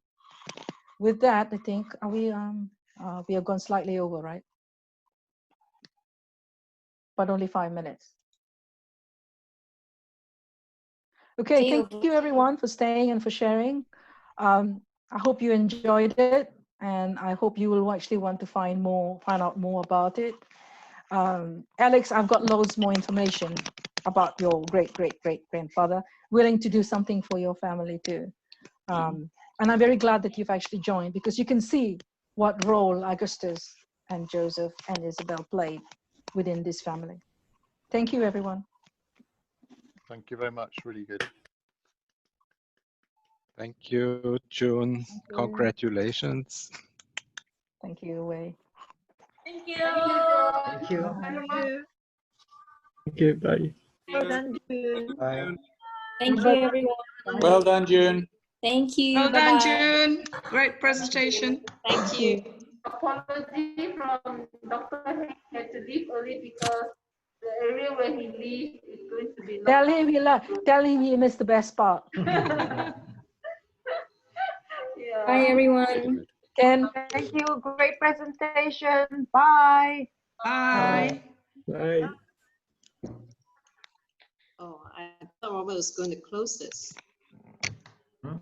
With that, I think we have gone slightly over, right? But only 5 minutes. Okay, thank you everyone for staying and for sharing. I hope you enjoyed it, and I hope you will actually want to find out more about it. Alex, I've got loads more information about your great-great-great-grandfather, willing to do something for your family too. And I'm very glad that you've actually joined, because you can see what role Augustus and Joseph and Isabel played within this family. Thank you, everyone. Thank you very much. Really good. Thank you, June. Thank you. Congratulations. Thank you, Wei. Thank you. Thank you. Thank you. Bye. Well done, June. Bye. Thank you, everyone. Well done, June. Thank you. Well done, Bye-bye. June. Great presentation. Thank you. Apology from Dr. Heng had to leave early because the area where he lives is going to be Tell him he missed the best part. Yeah. Bye, everyone. Ken. Thank you. Great presentation. Bye. Bye. Bye. Oh, I thought Robert was going to close this. Hmm?